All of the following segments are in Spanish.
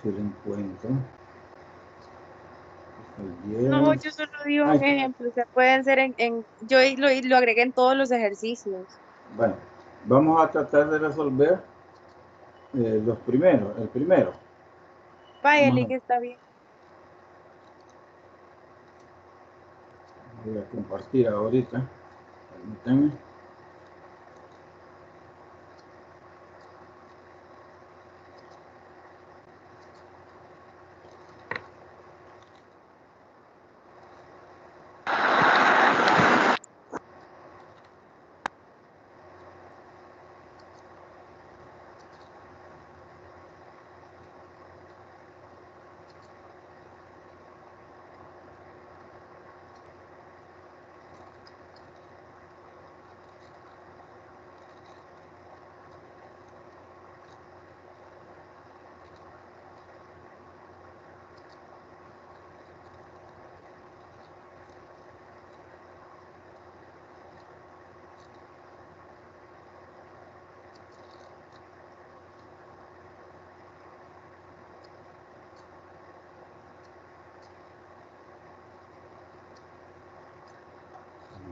si lo encuentro. No, yo solo digo un ejemplo, o sea, pueden ser yo lo agregué en todos los ejercicios. Bueno, vamos a tratar de resolver el primero. Vaya, Vamos Lick, está bien. voy a compartir ahorita. Permítanme.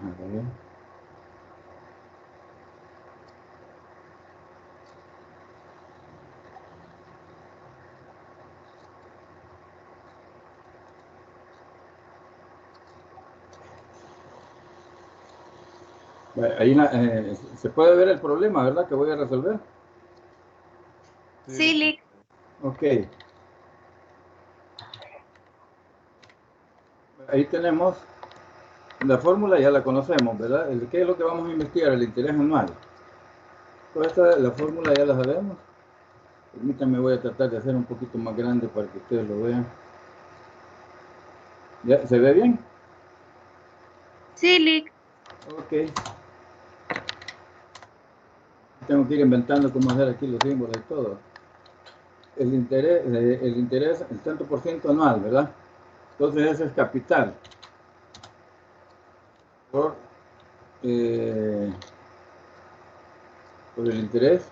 A ver. Ahí se puede ver el problema, ¿verdad? Que voy a resolver. Sí, Lick. Ok. Ahí tenemos la fórmula, ya la conocemos, ¿verdad? ¿Qué es lo que vamos a investigar? El interés anual. Toda la fórmula ya la sabemos. Permítanme, voy a tratar de hacer un poquito más grande para que ustedes lo vean. ¿Ya? ¿Se ve bien? Sí, Lick. Ok. Tengo que ir inventando cómo hacer aquí los símbolos y todo. El interés, el tanto por ciento anual, ¿verdad? Entonces ese es capital. Por el interés,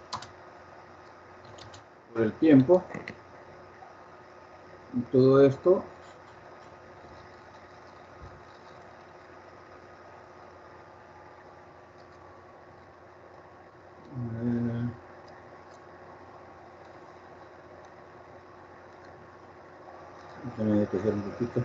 por el tiempo, y todo esto tiene que ser un poquito.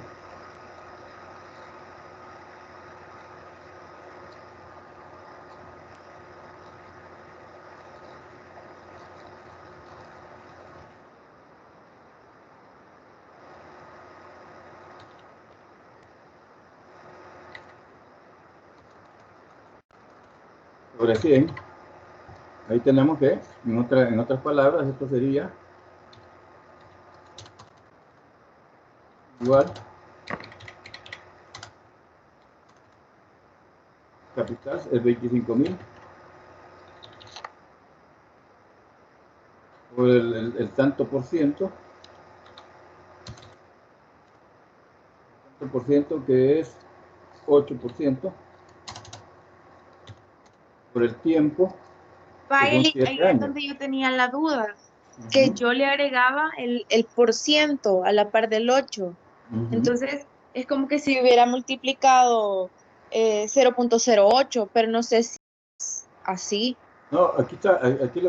Sobre 100, ahí tenemos que, en otras palabras, esto sería igual capital es 25.000 por el tanto por ciento que es 8% por el tiempo, que Vaya, son Lick, 7 ahí es años. donde yo tenía la duda, que yo le agregaba el por ciento a la par del 8. Entonces, es como que si hubiera multiplicado 0,08, pero no sé si es así. No, aquí está, aquí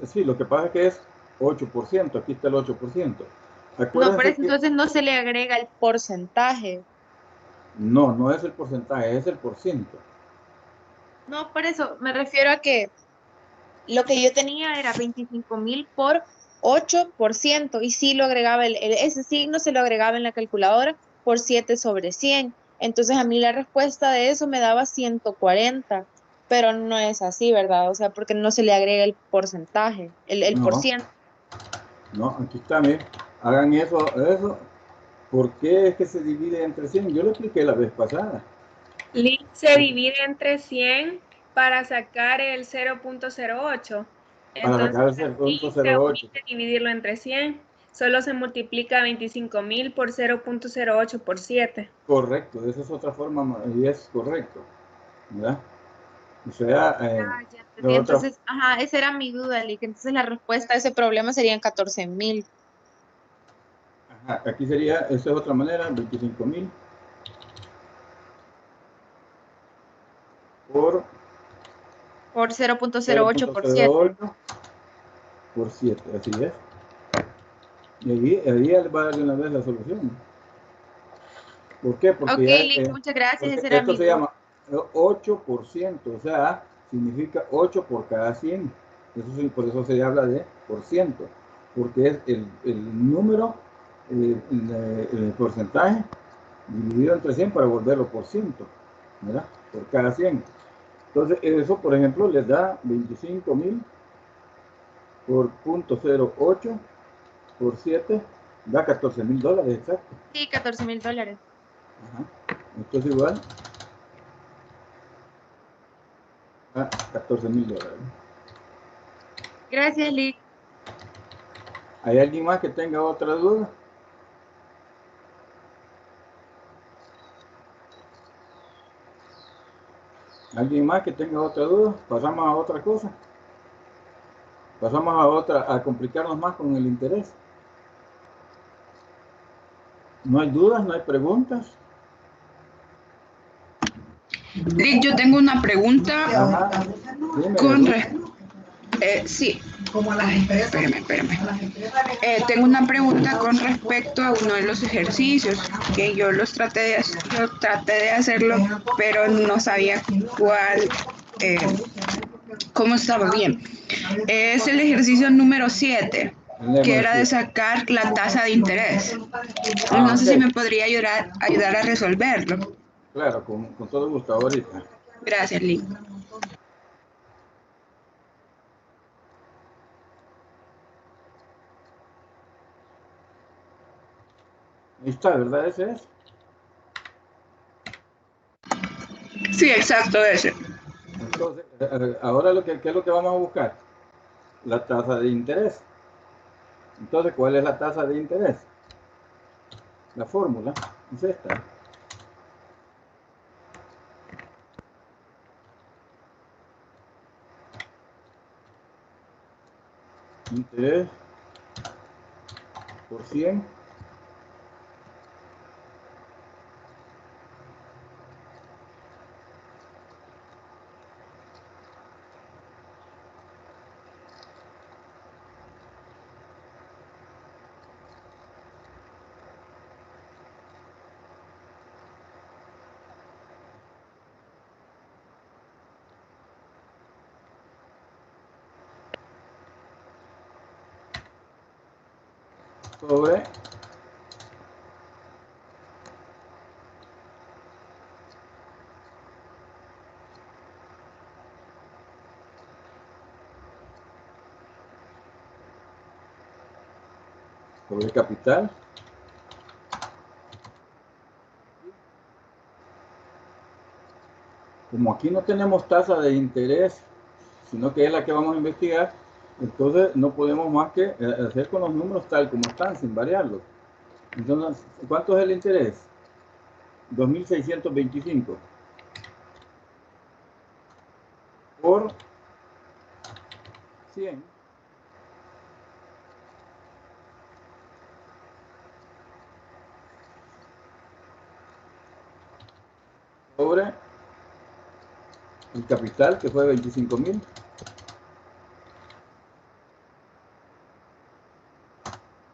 sí, lo que pasa es que es 8%, aquí está el 8%. No, por Acuérdense eso que entonces no se le agrega el porcentaje. no es el porcentaje, es el por ciento. No, por eso me refiero a que lo que yo tenía era 25.000 por 8% y sí lo agregaba, ese signo se lo agregaba en la calculadora por 7/100. Entonces a mí la respuesta de eso me daba 140, pero no es así, ¿verdad? O sea, porque no se le agrega el porcentaje, el por No, ciento. no, aquí está, miren, hagan eso. ¿Por qué es que se divide entre 100? Yo lo expliqué la vez pasada. Lick se divide entre 100 para sacar el 0,08. Para Entonces sacar el aquí se 0.08. omite dividirlo entre 100. Solo se multiplica 25.000 por 0,08 por 7. Correcto, esa es otra forma y es correcto, ¿verdad? O sea, Ah, ya entendí. la otra, Entonces, ajá, esa era mi duda, Lick. Entonces la respuesta a ese problema serían 14.000. Aquí sería, esa es otra manera, 25.000 por 0.08%. por 7, así es. Y ahí va a dar de una vez la solución. ¿Por qué? Porque Ok, ya, Lick, muchas gracias. porque Ese era esto mi se duda. llama 8%, o sea, significa 8 por cada 100. Por eso se habla de por ciento, porque es el número, el porcentaje dividido entre 100 para volverlo por ciento, ¿verdad? Por cada 100. Entonces, eso, por ejemplo, les da 25.000 por 0.08 por 7, da $14.000, exacto. Sí, $14.000. Ajá. Esto es igual a $14.000. Gracias, Lick. ¿Hay alguien más que tenga otra duda? ¿Alguien más que tenga otra duda? Pasamos a otra cosa. Pasamos a otra, a complicarnos más con el interés. ¿No hay dudas? ¿No hay preguntas? Lick, yo tengo una pregunta Ajá. Dime, con Ruth. sí. Espérame. Tengo una pregunta con respecto a uno de los ejercicios que yo traté de hacerlo, pero no sabía cómo estaba bien. Es el ejercicio número 7, que era de sacar la tasa de interés. No sé si Ok. me podría ayudar a resolverlo. Claro, con todo gusto, ahorita. Gracias, Lick. Ahí está, ¿verdad? Ese es. Sí, exacto, ese. Entonces, ahora ¿qué es lo que vamos a buscar? La tasa de interés. Entonces, ¿cuál es la tasa de interés? La fórmula es esta. Interés por 100 sobre capital. Como aquí no tenemos tasa de interés, sino que es la que vamos a investigar, entonces no podemos más que hacer con los números tal como están, sin variarlos. Entonces, ¿cuánto es el interés? 2.625 por 100 sobre el capital, que fue 25.000,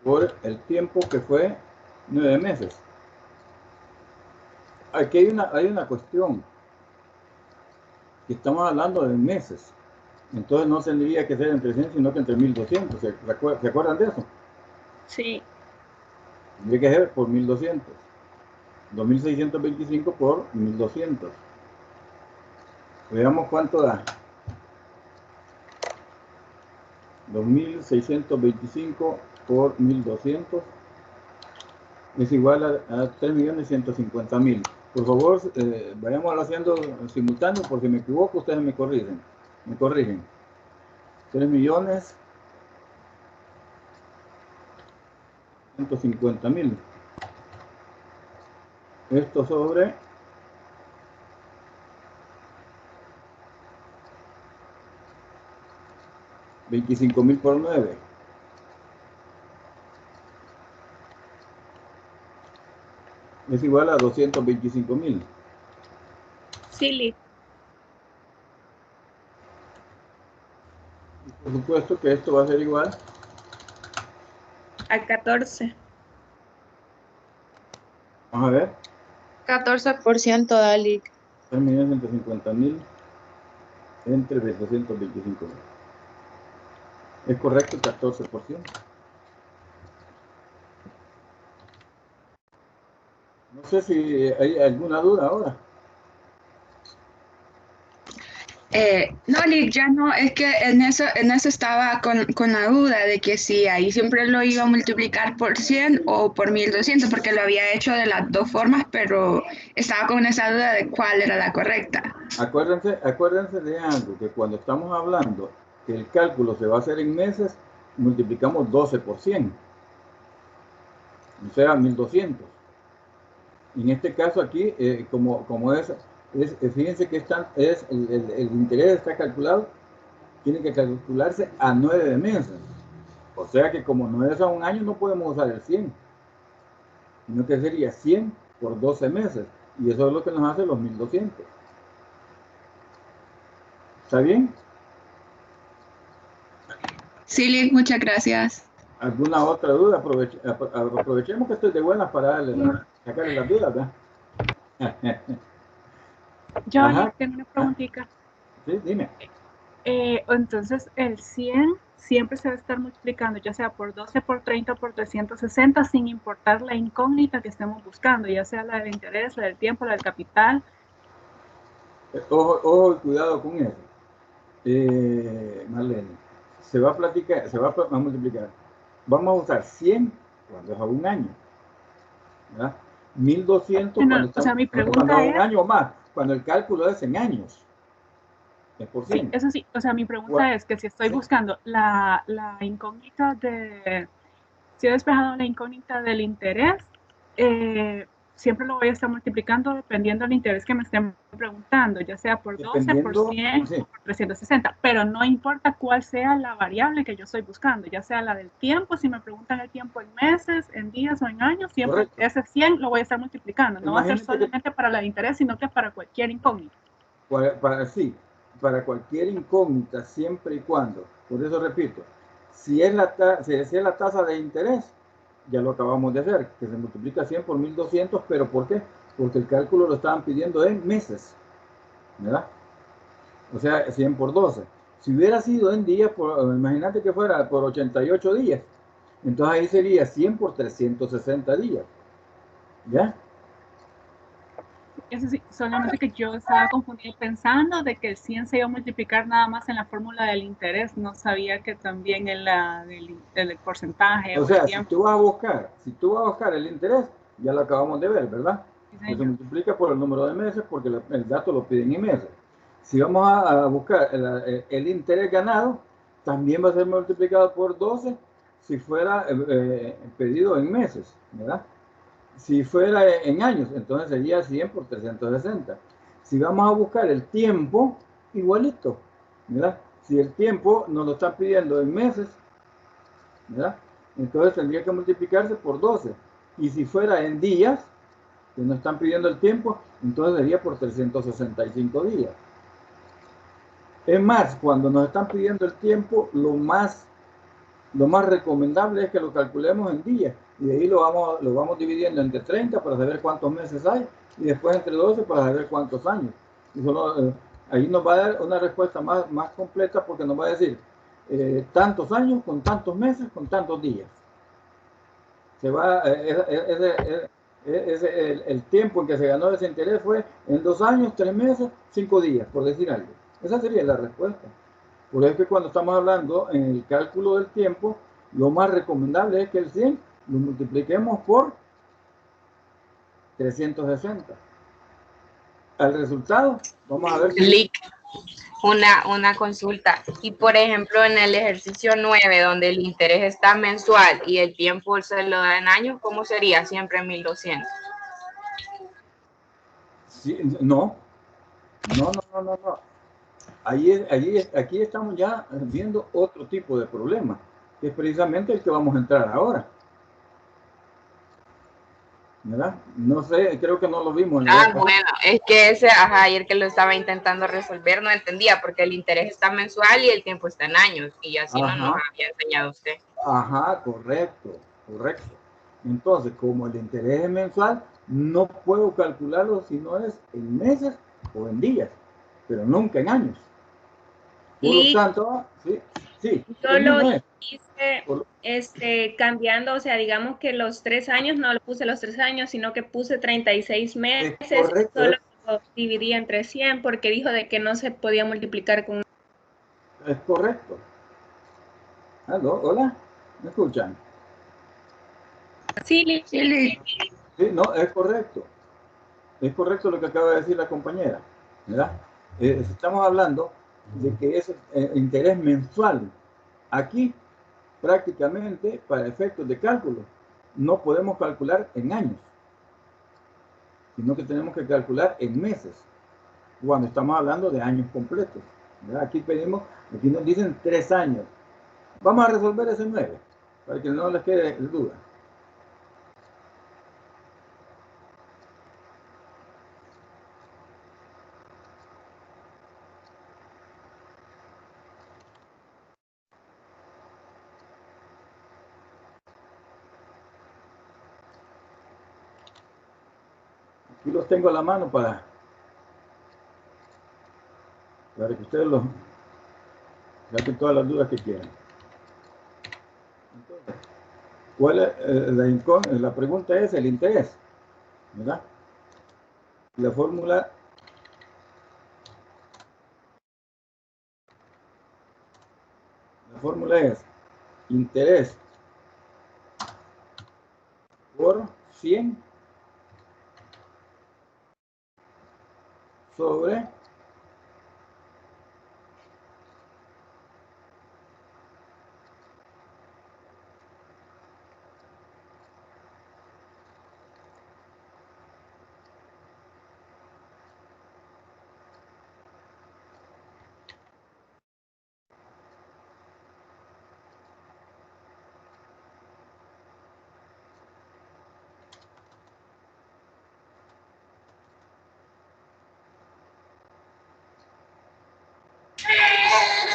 por el tiempo, que fue 9 meses. Aquí hay una cuestión, que estamos hablando de meses. Entonces no tendría que ser entre 100, sino que entre 1.200. ¿Se acuerdan de eso? Sí. Tendría que ser por 1.200. 2.625 por 1.200. Veamos cuánto da. 2.625 por 1.200 es igual a 3.150.000. Por favor, vayamos haciendo simultáneo, porque si me equivoco, ustedes me corrigen. 3.150.000. Esto sobre 25.000 por 9. es igual a 225.000. Sí, Lick. Y por supuesto que esto va a ser igual A 14. vamos a ver, 14% da Lick. 3.150.000 entre 225.000. ¿Es correcto el 14%? No sé si hay alguna duda ahora. No, Lick, ya no, es que en eso estaba con la duda de que si ahí siempre lo iba a multiplicar por 100 o por 1200, porque lo había hecho de las dos formas, pero estaba con esa duda de cuál era la correcta. Acuérdense de algo, que cuando estamos hablando que el cálculo se va a hacer en meses, multiplicamos 12 por 100, o sea, 1200. En este caso aquí, como fíjense que el interés está calculado, tiene que calcularse a 9 meses. O sea que como no es a un año, no podemos usar el 100, sino que sería 100 por 12 meses. Y eso es lo que nos hace los 1200. ¿Está bien? Sí, Lick, muchas gracias. ¿Alguna otra duda? Aprovechemos que estoy de buenas para sacarle las dudas, ¿verdad? Yo Ajá. tengo una preguntita. Sí, dime. Entonces, el 100 siempre se va a estar multiplicando, ya sea por 12, por 30, por 360, sin importar la incógnita que estemos buscando, ya sea la del interés, la del tiempo, la del capital. Ojo y cuidado con eso. Marlene, se va a multiplicar. Vamos a usar 100 cuando es a un año, ¿verdad? 1200 No, o sea, mi pregunta cuando es a un es, año o más, cuando el cálculo es en años. Es por 100. sí, eso sí, o sea, mi pregunta es que si estoy buscando la incógnita si he despejado la incógnita del interés, siempre lo voy a estar multiplicando dependiendo del interés que me estén preguntando, ya sea por 12, por 100 sí, o por 360, pero no importa cuál sea la variable que yo estoy buscando, ya sea la del tiempo, si me preguntan el tiempo en meses, en días o en años, siempre correcto. ese 100 lo voy a estar multiplicando, no va a ser solamente para la de interés, sino que para cualquier incógnita. Para cualquier incógnita, siempre y cuando, por eso repito, si es la tasa de interés, ya lo acabamos de hacer, que se multiplica 100 por 1200, pero ¿por qué? Porque el cálculo lo estaban pidiendo en meses, ¿verdad? O sea, 100 por 12. Si hubiera sido en días, imagínate que fuera por 88 días, entonces ahí sería 100 por 360 días, ¿ya? Eso sí, solamente que yo estaba confundida pensando de que el 100 se iba a multiplicar nada más en la fórmula del interés, no sabía que también en la del porcentaje O o el sea, si tiempo. tú vas a buscar el interés, ya lo acabamos de ver, ¿verdad? Sí, Que se señor. multiplica por el número de meses porque el dato lo piden en meses. Si vamos a buscar el interés ganado, también va a ser multiplicado por 12 si fuera pedido en meses, ¿verdad? Si fuera en años, entonces sería 100 por 360. Si vamos a buscar el tiempo, igualito, ¿verdad? Si el tiempo nos lo están pidiendo en meses, ¿verdad? Entonces tendría que multiplicarse por 12. Y si fuera en días, que nos están pidiendo el tiempo, entonces sería por 365 días. Es más, cuando nos están pidiendo el tiempo, lo más recomendable es que lo calculemos en días. Y de ahí lo vamos dividiendo entre 30 para saber cuántos meses hay, y después entre 12 para saber cuántos años. Y ahí nos va a dar una respuesta más completa, porque nos va a decir tantos años con tantos meses con tantos días. Se va, el tiempo en que se ganó ese interés fue en 2 años, 3 meses, 5 días, por decir algo. Esa sería la respuesta. Por eso es que cuando estamos hablando en el cálculo del tiempo, lo más recomendable es que el 100 lo multipliquemos por 360. Al resultado, vamos a ver si... Lick, una consulta. Y por ejemplo, en el ejercicio 9, donde el interés está mensual y el tiempo se lo da en años, ¿cómo sería? Siempre 1200. Sí, no. Aquí estamos ya viendo otro tipo de problema, que es precisamente el que vamos a entrar ahora. ¿verdad? No sé, creo que no lo vimos en la vez pasada. Bueno, es que ese, ajá, ayer que lo estaba intentando resolver no entendía porque el interés está mensual y el tiempo está en años y así no nos Ajá, había enseñado usted. ajá, correcto, correcto. Entonces, como el interés es mensual, no puedo calcularlo si no es en meses o en días, pero nunca en años. Por lo tanto, sí, sí, Yo el lo mismo es. hice Por- cambiando, o sea, digamos que los 3 años, no lo puse los 3 años, sino que puse 36 es meses, correcto, solo lo dividí entre 100 porque dijo de que no se podía multiplicar con... es correcto. ¿Aló? ¿Hola? ¿Me escuchan? Sí, Sí, Liz. Sí, no, es correcto. Es correcto lo que acaba de decir la compañera, ¿verdad? Estamos hablando de que es interés mensual. Aquí, prácticamente, para efectos de cálculo, no podemos calcular en años, sino que tenemos que calcular en meses, cuando estamos hablando de años completos, ¿verdad? Aquí nos dicen 3 años. Vamos a resolver ese 9, para que no les quede duda. Aquí los tengo a la mano para que ustedes saquen todas las dudas que quieran. Entonces, ¿cuál es la pregunta es el interés, ¿verdad? La fórmula es interés por 100 sobre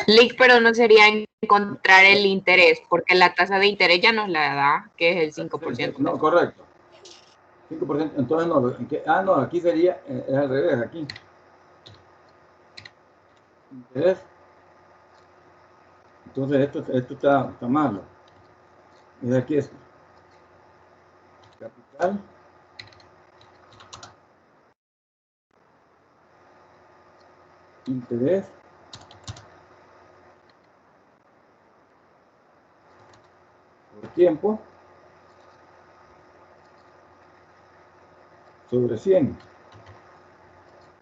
Lick, pero no sería encontrar el interés, porque la tasa de interés ya nos la da, que es el 5%. No, correcto. 5%, entonces no, no, aquí sería, es al revés, aquí. Interés. Entonces esto está malo. Es aquí esto. Capital. Interés. Por tiempo. Sobre 100.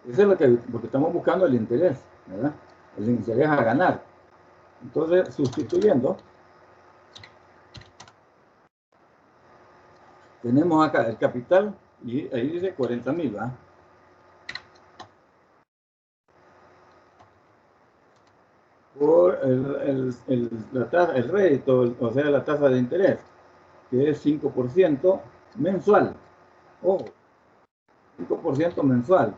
Eso es porque estamos buscando el interés, ¿verdad? El interés a ganar. Entonces, sustituyendo, tenemos acá el capital y ahí dice 40,000, ¿verdad? Por el rédito, o sea, la tasa de interés, que es 5% mensual. Ojo, 5% mensual.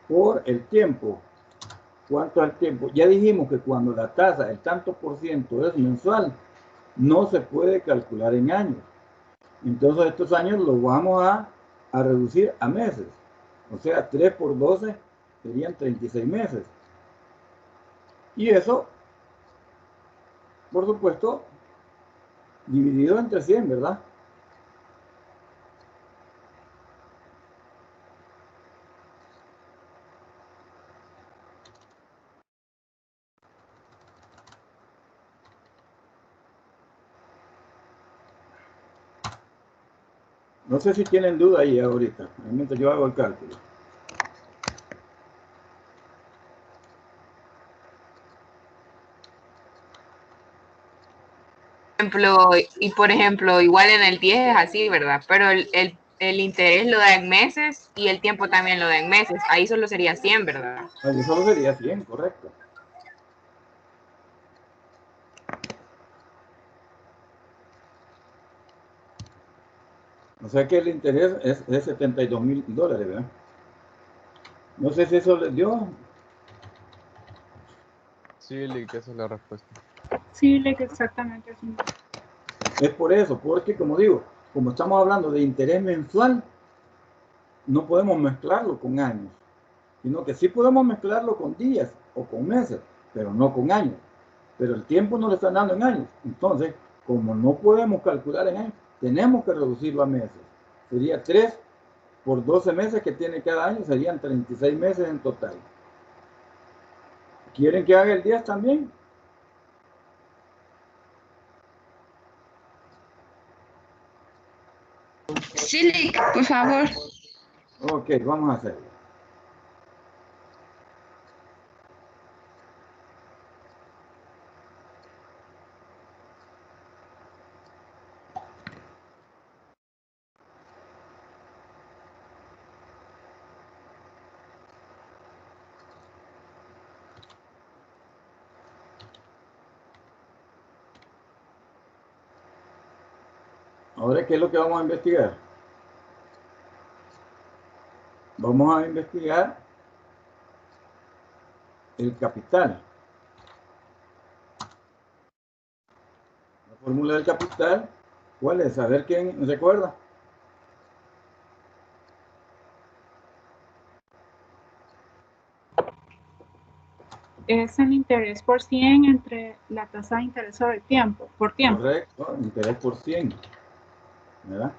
Por el tiempo. ¿Cuánto es el tiempo? Ya dijimos que cuando la tasa, el tanto por ciento es mensual, no se puede calcular en años. Entonces estos años los vamos a reducir a meses. O sea, 3 por 12 serían 36 meses. Y eso, por supuesto, dividido entre 100, ¿verdad? No sé si tienen duda ahí ahorita, mientras yo hago el cálculo. Por ejemplo, igual en el 10 es así, ¿verdad? Pero el interés lo da en meses y el tiempo también lo da en meses. Ahí solo sería 100, ¿verdad? Ahí solo sería 100, correcto. O sea que el interés es de $72,000, ¿verdad? No sé si eso les dio. Sí, Lick, esa es la respuesta. Sí, Lick, exactamente así. Es por eso, porque como digo, como estamos hablando de interés mensual, no podemos mezclarlo con años, sino que sí podemos mezclarlo con días o con meses, pero no con años. Pero el tiempo no lo están dando en años. Entonces, como no podemos calcular en años, tenemos que reducirlo a meses. Sería 3 por 12 meses que tiene cada año, serían 36 meses en total. ¿Quieren que haga el 10 también? Sí, Lick, por favor. Ok, vamos a hacerlo. Ahora, ¿qué es lo que vamos a investigar? Vamos a investigar el capital. La fórmula del capital, ¿cuál es? A ver quién recuerda. Es el interés por 100 entre la tasa de interés sobre el tiempo, por tiempo. Correcto, interés por 100. ¿Verdad?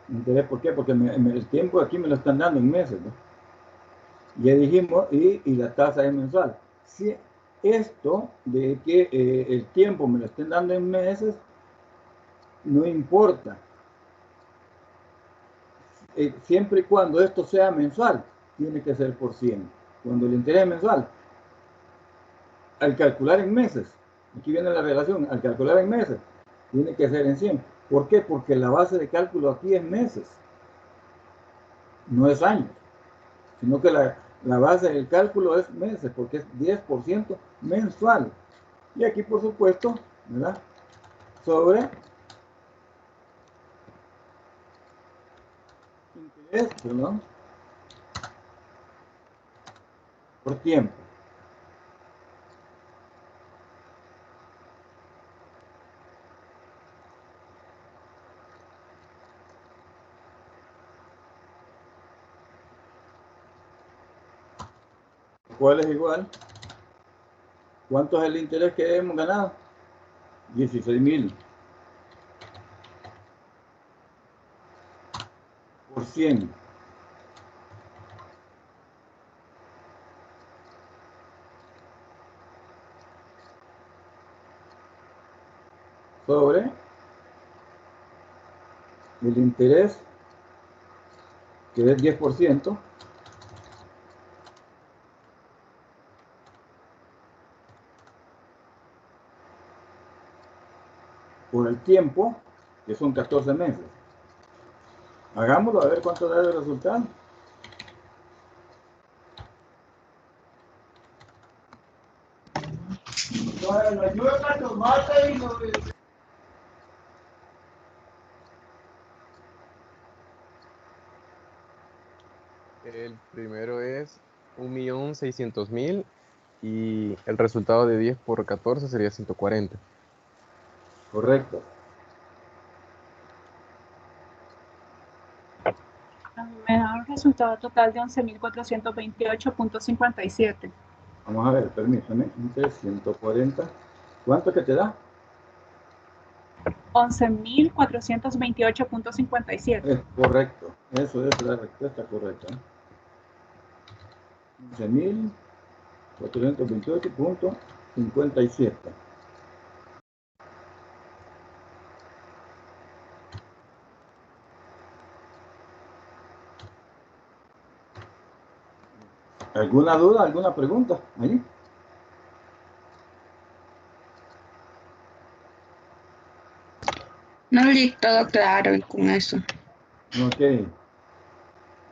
¿Interés por qué? Porque el tiempo aquí me lo están dando en meses, ¿no? Ya dijimos, y la tasa es mensual. Si esto de que el tiempo me lo estén dando en meses, no importa. Siempre y cuando esto sea mensual, tiene que ser por 100. Cuando el interés es mensual, al calcular en meses, aquí viene la relación, al calcular en meses, tiene que ser en 100. ¿Por qué? Porque la base de cálculo aquí es meses, no es años, sino que la base del cálculo es meses, porque es 10% mensual. Y aquí, por supuesto, ¿verdad? Sobre interés, perdón, por tiempo. ¿Cuál es igual? ¿Cuánto es el interés que hemos ganado? 16,000 por 100. Sobre el interés, que es 10%, por el tiempo, que son 14 meses. Hagámoslo a ver cuánto da el resultado. El primero es 1.600.000 y el resultado de 10 por 14 sería 140. Correcto. Me da un resultado total de 11.428.57. Vamos a ver, permítame. 140. ¿Cuánto que te da? 11.428.57. Es correcto. Eso es la respuesta correcta. 11.428.57. ¿Alguna duda, alguna pregunta? ¿Ahí? No, Lick, todo claro con eso. Ok.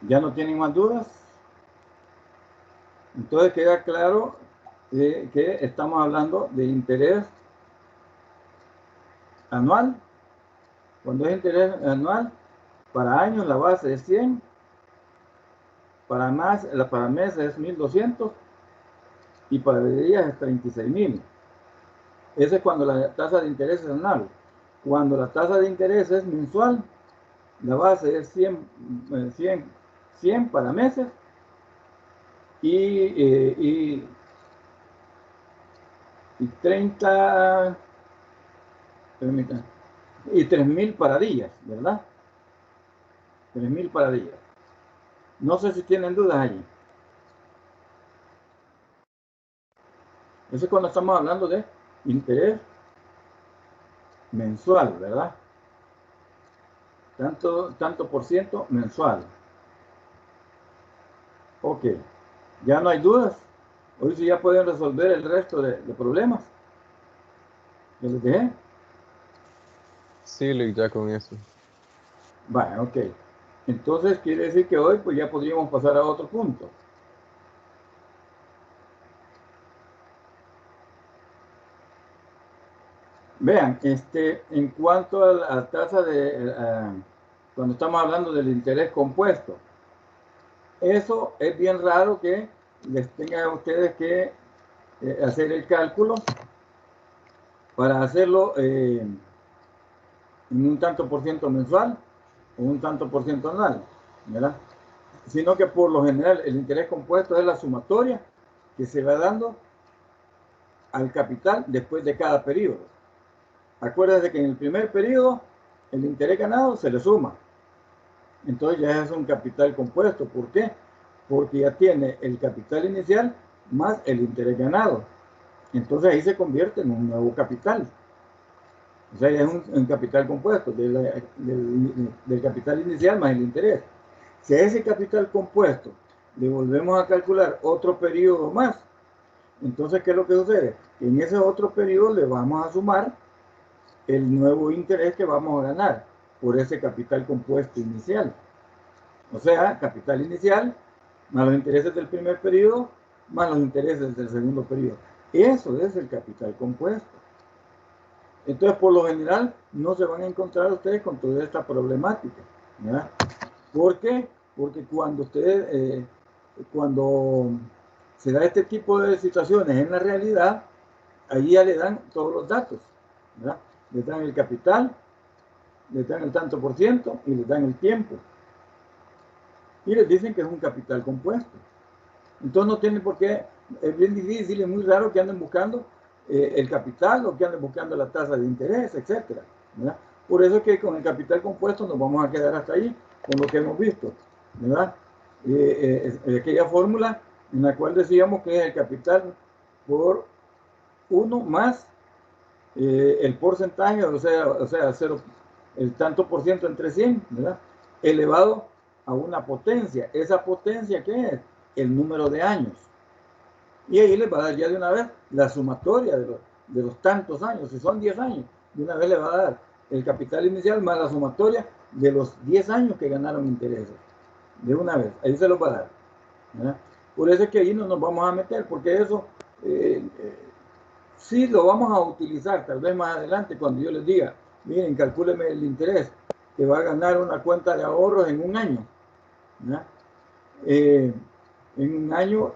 ¿Ya no tienen más dudas? Entonces queda claro que estamos hablando de interés anual. Cuando es interés anual, Para años la base es 100, para meses es 1200 y para días es 36.000. Ese es cuando la tasa de interés es anual. Cuando la tasa de interés es mensual, la base es 100 para meses y 30, permítanme, y 3.000 para días, ¿verdad? 3.000 para días. No sé si tienen dudas allí. Eso es cuando estamos hablando de interés mensual, ¿verdad? Tanto por ciento mensual. Ok. ¿Ya no hay dudas? Hoy sí ya pueden resolver el resto de problemas que les dejé. Sí, Luis, ya con eso. Vale, ok. Entonces quiere decir que hoy pues ya podríamos pasar a otro punto. Vean, en cuanto a la tasa de, cuando estamos hablando del interés compuesto, eso es bien raro que les tengan a ustedes que hacer el cálculo para hacerlo en un tanto por ciento mensual o un tanto por ciento anual, ¿verdad? Sino que por lo general el interés compuesto es la sumatoria que se va dando al capital después de cada periodo. Acuérdense que en el primer periodo el interés ganado se le suma. Entonces ya es un capital compuesto. ¿Por qué? Porque ya tiene el capital inicial más el interés ganado. Entonces ahí se convierte en un nuevo capital. O sea, ya es un capital compuesto del capital inicial más el interés. Si a ese capital compuesto le volvemos a calcular otro periodo más, entonces, ¿qué es lo que sucede? En ese otro periodo le vamos a sumar el nuevo interés que vamos a ganar por ese capital compuesto inicial. O sea, capital inicial más los intereses del primer periodo más los intereses del segundo periodo. Eso es el capital compuesto. Entonces, por lo general, no se van a encontrar ustedes con toda esta problemática, ¿verdad? ¿Por qué? Porque cuando ustedes, cuando se da este tipo de situaciones en la realidad, ahí ya le dan todos los datos, ¿verdad? Le dan el capital, le dan el tanto por ciento y le dan el tiempo. Y les dicen que es un capital compuesto. Entonces no tienen por qué, es bien difícil, es muy raro que anden buscando el capital o que anden buscando la tasa de interés, etcétera, ¿verdad? Por eso es que con el capital compuesto nos vamos a quedar hasta ahí, con lo que hemos visto, ¿verdad? Aquella fórmula en la cual decíamos que es el capital por 1 más el porcentaje, o sea, el tanto por ciento entre 100, ¿verdad? Elevado a una potencia. ¿Esa potencia qué es? El número de años. Y ahí les va a dar ya de una vez la sumatoria de los tantos años. Si son 10 años, de una vez le va a dar el capital inicial más la sumatoria de los 10 años que ganaron intereses. De una vez, ahí se los va a dar, ¿verdad? Por eso es que ahí no nos vamos a meter, porque eso sí lo vamos a utilizar tal vez más adelante cuando yo les diga, miren, calcúleme el interés que va a ganar una cuenta de ahorros en un año, ¿verdad? En un año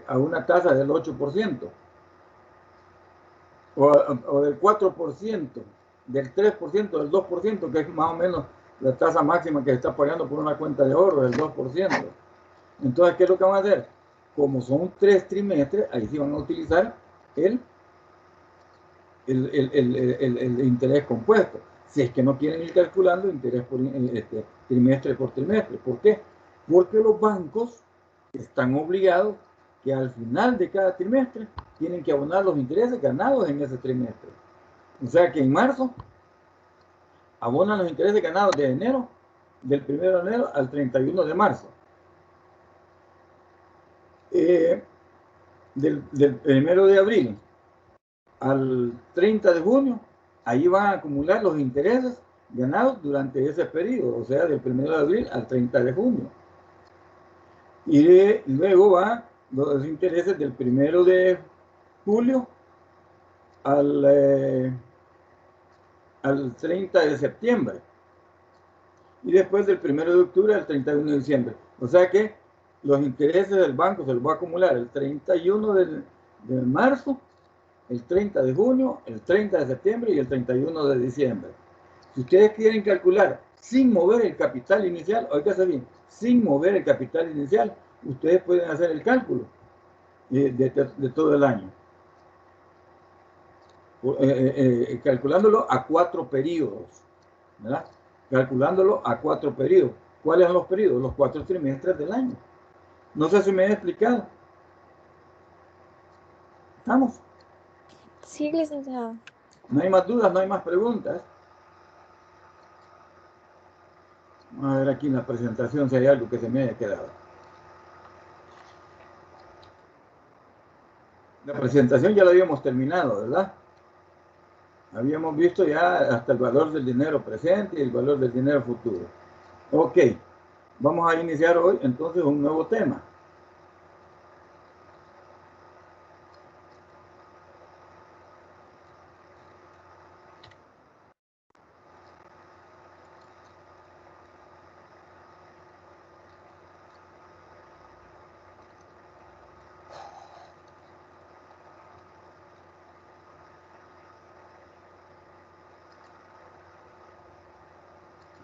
a una tasa del 8%, o del 4%, del 3%, del 2%, que es más o menos la tasa máxima que se está pagando por una cuenta de ahorro, del 2%. Entonces, ¿qué es lo que van a hacer? Como son 3 trimestres, ahí sí van a utilizar el interés compuesto. Si es que no quieren ir calculando interés por trimestre por trimestre. ¿Por qué? Porque los bancos están obligados que al final de cada trimestre tienen que abonar los intereses ganados en ese trimestre. O sea que en marzo abonan los intereses ganados de enero, del 1 de enero al 31 de marzo. Del 1 de abril al 30 de junio, ahí van a acumular los intereses ganados durante ese periodo, o sea, del 1 de abril al 30 de junio. Y luego van los intereses del 1 de julio al 30 de septiembre. y después del 1 de octubre al 31 de diciembre. O sea que los intereses del banco se los va a acumular el 31 de marzo, el 30 de junio, el 30 de septiembre y el 31 de diciembre. Si ustedes quieren calcular sin mover el capital inicial, oígase bien, sin mover el capital inicial, ustedes pueden hacer el cálculo de todo el año. Calculándolo a 4 periodos, ¿verdad? Calculándolo a 4 periodos. ¿Cuáles son los periodos? Los 4 trimestres del año. No sé si me he explicado. ¿Estamos? Sí, licenciado. No hay más dudas, no hay más preguntas. Vamos a ver aquí en la presentación si hay algo que se me haya quedado. La presentación ya la habíamos terminado, ¿verdad? Habíamos visto ya hasta el valor del dinero presente y el valor del dinero futuro. Ok, vamos a iniciar hoy entonces un nuevo tema.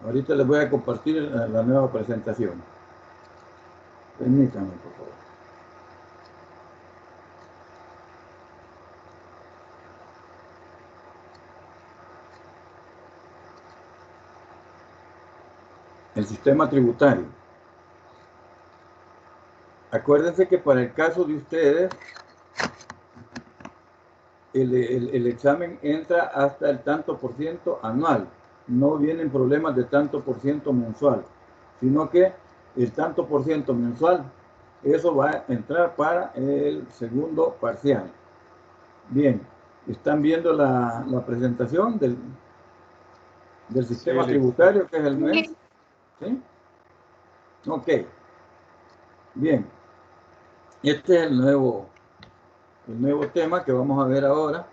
Ahorita les voy a compartir la nueva presentación. Permítanme, por favor. El sistema tributario. Acuérdense que para el caso de ustedes, el examen entra hasta el tanto por ciento anual. No vienen problemas de tanto por ciento mensual, sino que el tanto por ciento mensual, eso va a entrar para el segundo parcial. Bien, ¿están viendo la presentación del sistema tributario, que es el mes? ¿Sí? Ok. Bien. Este es el nuevo tema que vamos a ver ahora.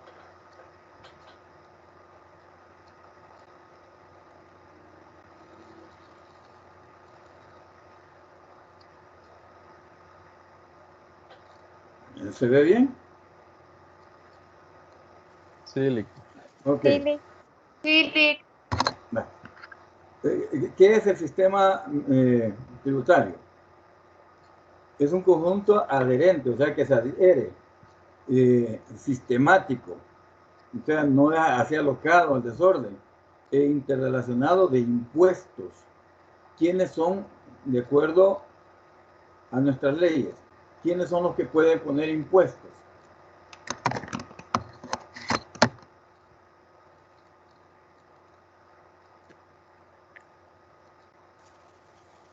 ¿Se ve bien? Sí, Lic. Ok. Sí, Lic. ¿Qué es el sistema tributario? Es un conjunto adherente, o sea, que se adhiere, sistemático, o sea, no es así alocado al desorden, e interrelacionado de impuestos. ¿Quiénes son, de acuerdo a nuestras leyes, quiénes son los que pueden poner impuestos?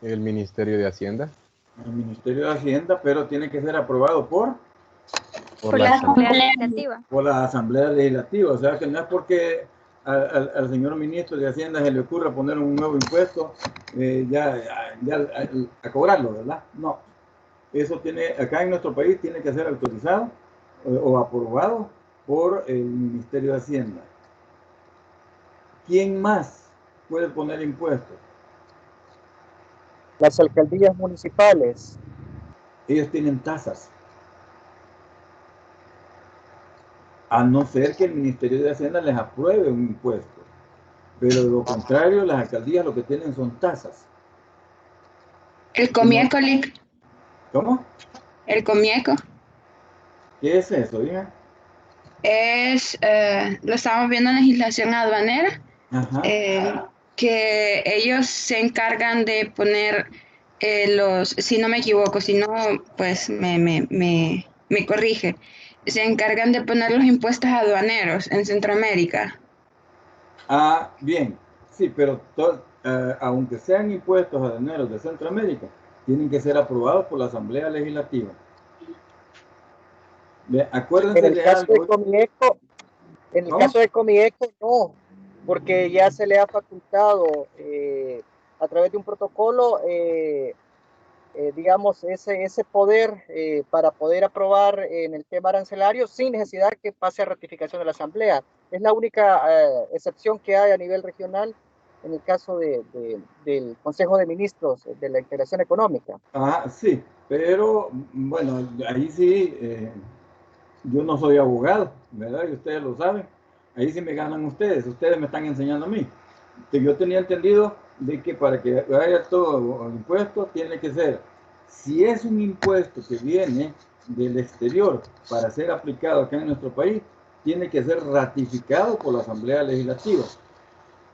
El Ministerio de Hacienda. El Ministerio de Hacienda, pero tiene que ser aprobado por la Asamblea Legislativa. por la Asamblea Legislativa. O sea, que no es porque al señor ministro de Hacienda se le ocurra poner un nuevo impuesto, a cobrarlo, ¿verdad? No. Eso tiene, acá en nuestro país tiene que ser autorizado o aprobado por el Ministerio de Hacienda. ¿Quién más puede poner impuestos? Las alcaldías municipales. Ellos tienen tasas. A no ser que el Ministerio de Hacienda les apruebe un impuesto. Pero de lo contrario, las alcaldías lo que tienen son tasas. El comieco, Lic. ¿Cómo? El comieco ¿Qué es eso, hija? es, lo estamos viendo en legislación aduanera, Ajá. que ellos se encargan de poner si no me equivoco, si no, pues me corrige, se encargan de poner los impuestos aduaneros en Centroamérica. Ah, bien. Sí, pero aunque sean impuestos aduaneros de Centroamérica, tienen que ser aprobados por la Asamblea Legislativa. Acuérdense En el de caso algo. de Comieco, caso de Comieco no, porque ya se le ha facultado a través de un protocolo, digamos, ese poder para poder aprobar en el tema arancelario sin necesidad que pase a ratificación de la Asamblea. Es la única excepción que hay a nivel regional en el caso del Consejo de Ministros de la Integración Económica. Ah, sí, pero bueno, ahí sí, yo no soy abogado, ¿verdad? Y ustedes lo saben. Ahí sí me ganan ustedes me están enseñando a mí. Yo tenía entendido de que para que haya todo el impuesto tiene que ser, si es un impuesto que viene del exterior para ser aplicado acá en nuestro país, tiene que ser ratificado por la Asamblea Legislativa.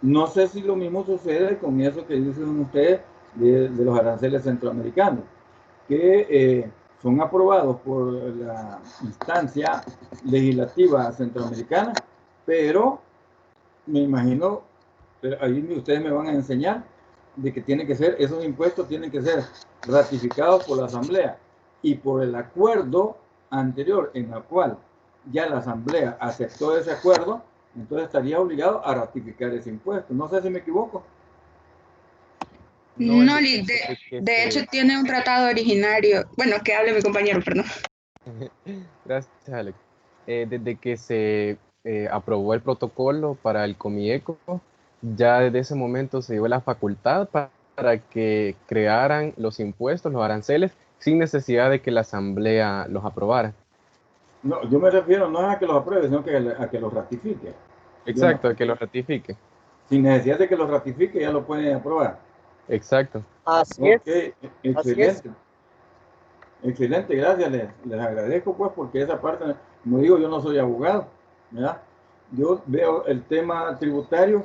No sé si lo mismo sucede con eso que dicen ustedes de los aranceles centroamericanos, que son aprobados por la instancia legislativa centroamericana, pero me imagino, pero ahí ustedes me van a enseñar de que tiene que ser, esos impuestos tienen que ser ratificados por la Asamblea y por el acuerdo anterior en el cual ya la Asamblea aceptó ese acuerdo, entonces estaría obligado a ratificar ese impuesto. No sé si me equivoco. No, de hecho tiene un tratado originario. Bueno, que hable mi compañero, perdón. Gracias, Alex. Desde que se aprobó el protocolo para el Comieco, ya desde ese momento se dio la facultad para que crearan los impuestos, los aranceles, sin necesidad de que la Asamblea los aprobara. No, yo me refiero no a que los apruebe, sino a que los ratifique. Exacto, a que los ratifique. Sin necesidad de que los ratifique, ya lo pueden aprobar. Exacto. Así es. Excelente. Así es. Excelente, gracias. Les agradezco, pues, porque esa parte, como digo, yo no soy abogado, ¿verdad? Yo veo el tema tributario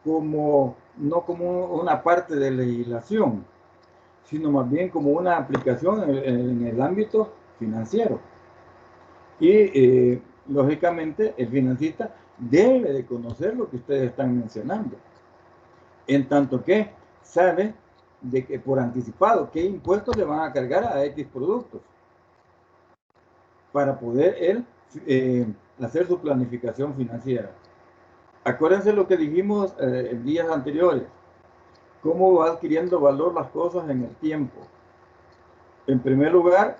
como, no como una parte de legislación, sino más bien como una aplicación en el ámbito financiero. Y, lógicamente, el financista debe de conocer lo que ustedes están mencionando, en tanto que sabe de que por anticipado qué impuestos le van a cargar a X productos para poder él hacer su planificación financiera. Acuérdense lo que dijimos en días anteriores, cómo va adquiriendo valor las cosas en el tiempo. En primer lugar,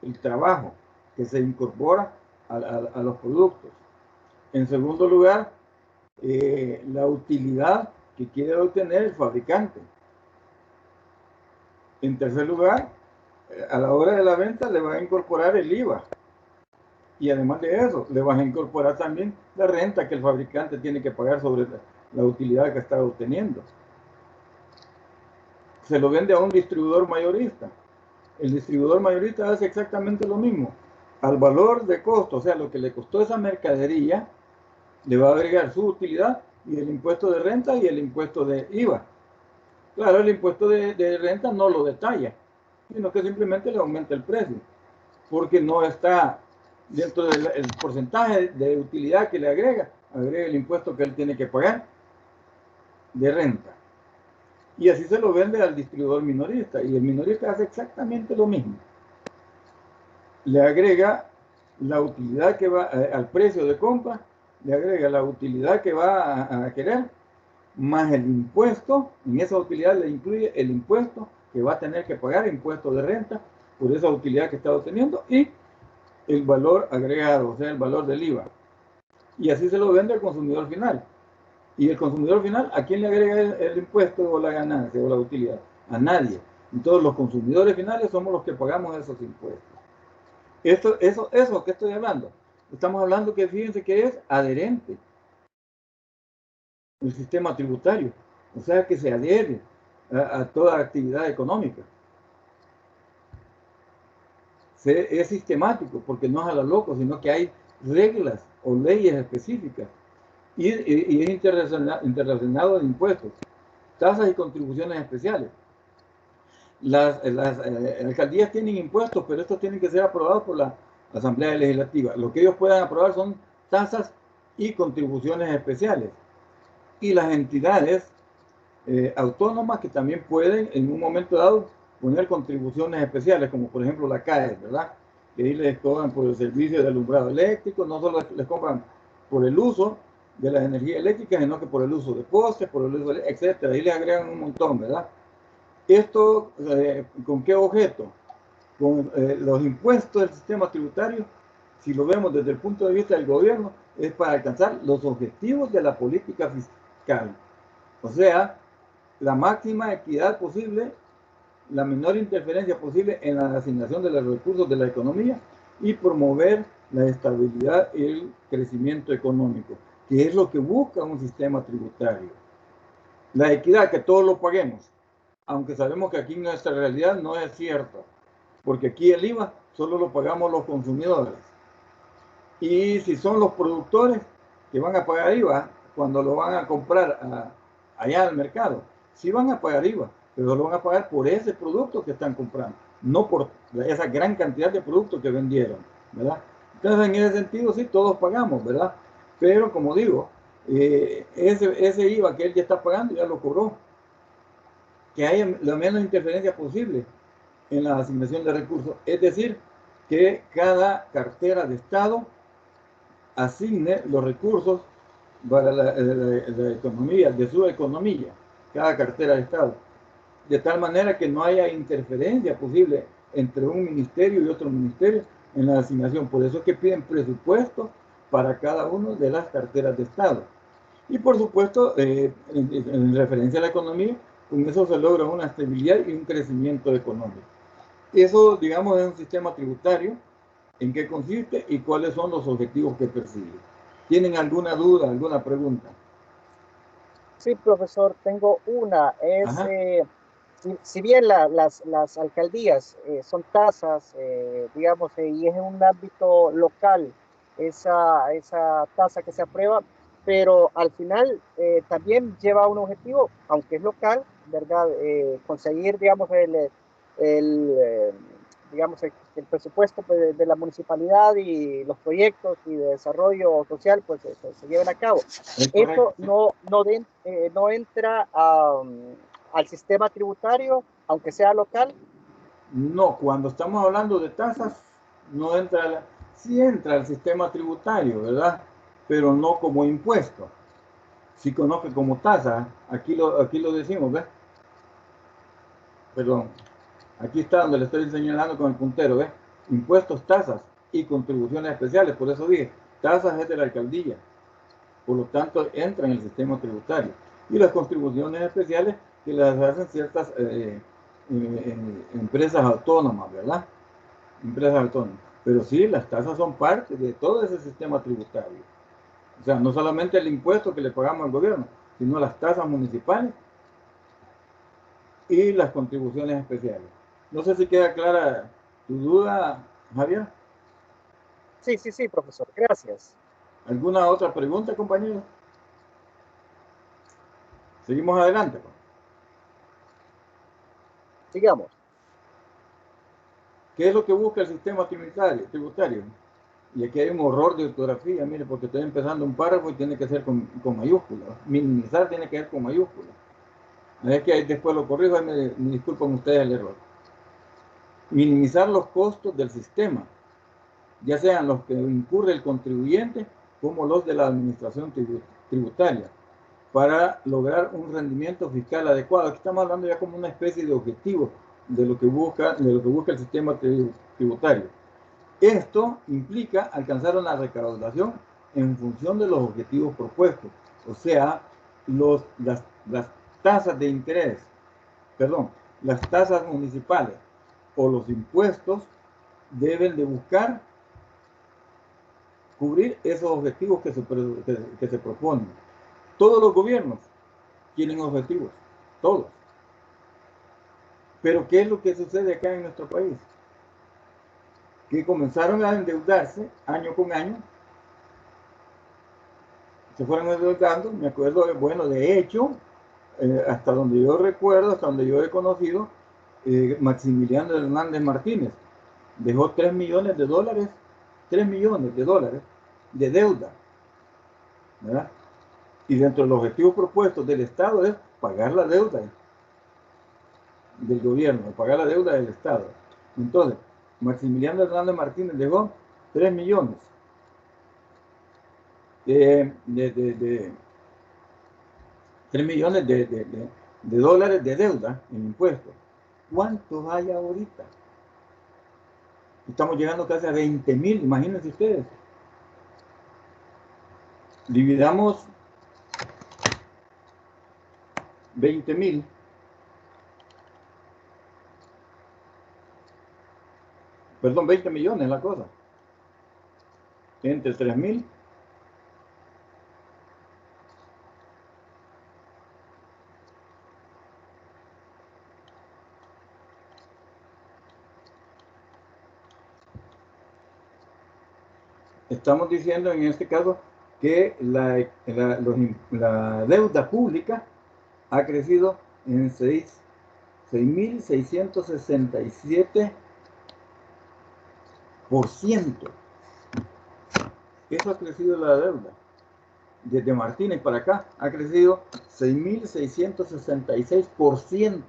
el trabajo que se incorpora a los productos. En segundo lugar, la utilidad que quiere obtener el fabricante. En tercer lugar, a la hora de la venta le va a incorporar el IVA. Y además de eso, le vas a incorporar también la renta que el fabricante tiene que pagar sobre la utilidad que está obteniendo. Se lo vende a un distribuidor mayorista. El distribuidor mayorista hace exactamente lo mismo. Al valor de costo, o sea, lo que le costó esa mercadería, le va a agregar su utilidad y el impuesto de renta y el impuesto de IVA. Claro, el impuesto de renta no lo detalla, sino que simplemente le aumenta el precio, porque no está dentro del porcentaje de utilidad que le agrega el impuesto que él tiene que pagar de renta. Y así se lo vende al distribuidor minorista, y el minorista hace exactamente lo mismo. Le agrega la utilidad que va al precio de compra, le agrega la utilidad que va a querer, más el impuesto. En esa utilidad le incluye el impuesto que va a tener que pagar, impuesto de renta, por esa utilidad que está obteniendo, y el valor agregado, o sea, el valor del IVA. Y así se lo vende al consumidor final. Y el consumidor final, ¿a quién le agrega el impuesto o la ganancia o la utilidad? A nadie. Entonces los consumidores finales somos los que pagamos esos impuestos. Eso que estoy hablando, estamos hablando que fíjense que es adherente el sistema tributario, o sea que se adhiere a toda actividad económica. Es sistemático, porque no es a lo loco, sino que hay reglas o leyes específicas y es interrelacionado de impuestos, tasas y contribuciones especiales. Las alcaldías tienen impuestos, pero estos tienen que ser aprobados por la Asamblea Legislativa. Lo que ellos puedan aprobar son tasas y contribuciones especiales. Y las entidades autónomas que también pueden en un momento dado poner contribuciones especiales, como por ejemplo la CAE, ¿verdad? Que ahí les cobran por el servicio de alumbrado eléctrico, no solo les cobran por el uso de la energía eléctrica, sino que por el uso de postes, por el uso de, etcétera. Ahí les agregan un montón, ¿verdad? Esto, ¿con qué objeto? Con los impuestos del sistema tributario, si lo vemos desde el punto de vista del gobierno, es para alcanzar los objetivos de la política fiscal. O sea, la máxima equidad posible, la menor interferencia posible en la asignación de los recursos de la economía y promover la estabilidad y el crecimiento económico, que es lo que busca un sistema tributario. La equidad, que todos lo paguemos, aunque sabemos que aquí en nuestra realidad no es cierto, porque aquí el IVA solo lo pagamos los consumidores. Y si son los productores que van a pagar IVA cuando lo van a comprar allá al mercado, sí van a pagar IVA, pero lo van a pagar por ese producto que están comprando, no por esa gran cantidad de productos que vendieron, ¿verdad? Entonces, en ese sentido, sí, todos pagamos, ¿verdad? Pero, como digo, ese IVA que él ya está pagando, ya lo cobró. Que haya la menos interferencia posible en la asignación de recursos. Es decir, que cada cartera de Estado asigne los recursos para la economía, de su economía, cada cartera de Estado. De tal manera que no haya interferencia posible entre un ministerio y otro ministerio en la asignación. Por eso es que piden presupuesto para cada uno de las carteras de Estado. Y por supuesto, en referencia a la economía, con eso se logra una estabilidad y un crecimiento económico. Eso, digamos, es un sistema tributario. ¿En qué consiste y cuáles son los objetivos que persigue? ¿Tienen alguna duda, alguna pregunta? Sí, profesor, tengo una. Si bien las alcaldías son tasas, digamos, y es en un ámbito local esa tasa que se aprueba, pero al final también lleva un objetivo, aunque es local, ¿verdad? Conseguir, digamos, digamos, el presupuesto pues, de la municipalidad y los proyectos y de desarrollo social pues se lleven a cabo. Eso no entra al sistema tributario, aunque sea local. No, cuando estamos hablando de tasas, no entra, sí entra al sistema tributario, ¿verdad? Pero no como impuesto. Sí conoce como tasa, aquí lo decimos, ¿ves? Perdón, aquí está donde le estoy señalando con el puntero, ¿ves? Impuestos, tasas y contribuciones especiales, por eso dije, tasas es de la alcaldía, por lo tanto entra en el sistema tributario. Y las contribuciones especiales que las hacen ciertas empresas autónomas, ¿verdad? Empresas autónomas. Pero sí, las tasas son parte de todo ese sistema tributario. O sea, no solamente el impuesto que le pagamos al gobierno, sino las tasas municipales y las contribuciones especiales. No sé si queda clara tu duda, Javier. Sí, profesor. Gracias. ¿Alguna otra pregunta, compañero? Seguimos adelante. Sigamos. ¿Qué es lo que busca el sistema tributario? Y aquí hay un horror de ortografía, mire, porque estoy empezando un párrafo y tiene que ser con mayúsculas. Minimizar tiene que ser con mayúsculas. Es que después lo corrijo y me disculpan ustedes el error. Minimizar los costos del sistema, ya sean los que incurre el contribuyente como los de la administración tributaria, para lograr un rendimiento fiscal adecuado. Aquí estamos hablando ya como una especie de objetivo de lo que busca el sistema tributario. Esto implica alcanzar una recaudación en función de los objetivos propuestos, o sea, las tasas de interés, las tasas municipales o los impuestos deben de buscar cubrir esos objetivos que se proponen. Todos los gobiernos tienen objetivos, todos. Pero ¿qué es lo que sucede acá en nuestro país? Que comenzaron a endeudarse año con año, se fueron endeudando, me acuerdo, bueno, de hecho, hasta donde yo recuerdo, hasta donde yo he conocido, Maximiliano Hernández Martínez dejó $3 millones, 3 millones de dólares de deuda, ¿verdad? Y dentro de los objetivos propuestos del Estado es pagar la deuda del gobierno, pagar la deuda del Estado. Entonces, Maximiliano Hernández Martínez dejó 3 millones de 3 millones de dólares de deuda en impuestos. ¿Cuántos hay ahorita? Estamos llegando casi a 20,000, imagínense ustedes. Dividamos 20,000. Perdón, 20 millones la cosa. Entre 3,000. Estamos diciendo en este caso que la deuda pública ha crecido en 6,667%. Eso ha crecido la deuda. Desde Martínez para acá ha crecido 6,666%.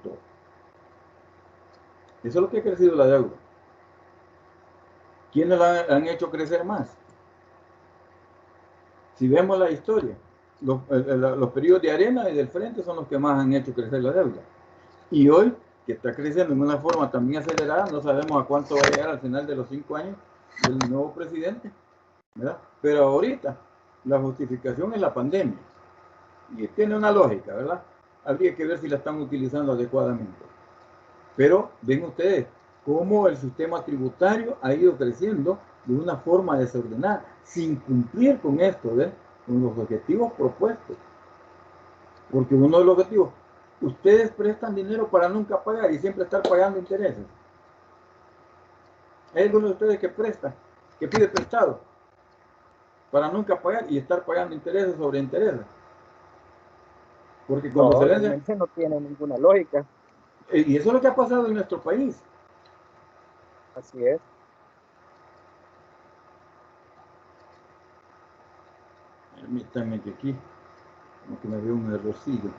Eso es lo que ha crecido la deuda. ¿Quiénes la han hecho crecer más? Si vemos la historia, los periodos de Arena y del Frente son los que más han hecho crecer la deuda. Y hoy, que está creciendo en una forma también acelerada, no sabemos a cuánto va a llegar al final de los 5 años del nuevo presidente, ¿verdad? Pero ahorita la justificación es la pandemia. Y tiene una lógica, ¿verdad? Habría que ver si la están utilizando adecuadamente. Pero ven ustedes cómo el sistema tributario ha ido creciendo de una forma desordenada, sin cumplir con esto, ¿ves? Con los objetivos propuestos. Porque uno de los objetivos, ustedes prestan dinero para nunca pagar y siempre estar pagando intereses. Hay algunos de ustedes que prestan, que pide prestado para nunca pagar y estar pagando intereses sobre intereses. Porque cuando No, se vence, realmente no tiene ninguna lógica. y eso es lo que ha pasado en nuestro país. Así es. Permítanme que aquí, como que me veo un errorcillo.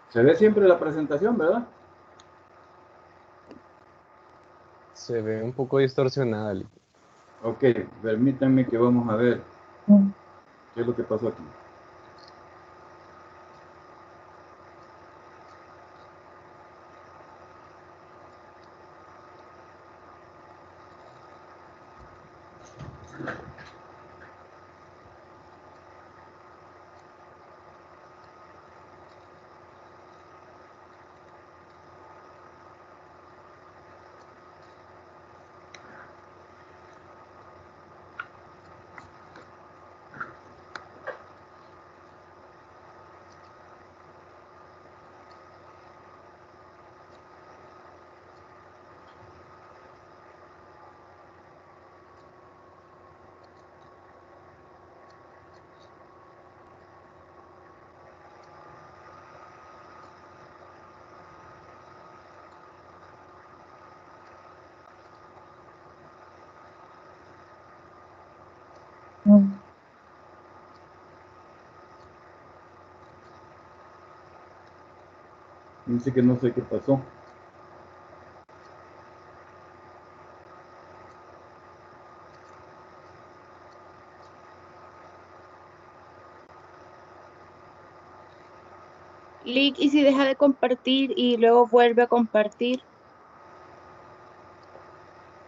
Se ve siempre la presentación, ¿verdad? Se ve un poco distorsionada, Lick. Ok, permítanme que vamos a ver qué es lo que pasó aquí. Dice que no sé qué pasó. Lick, y si deja de compartir y luego vuelve a compartir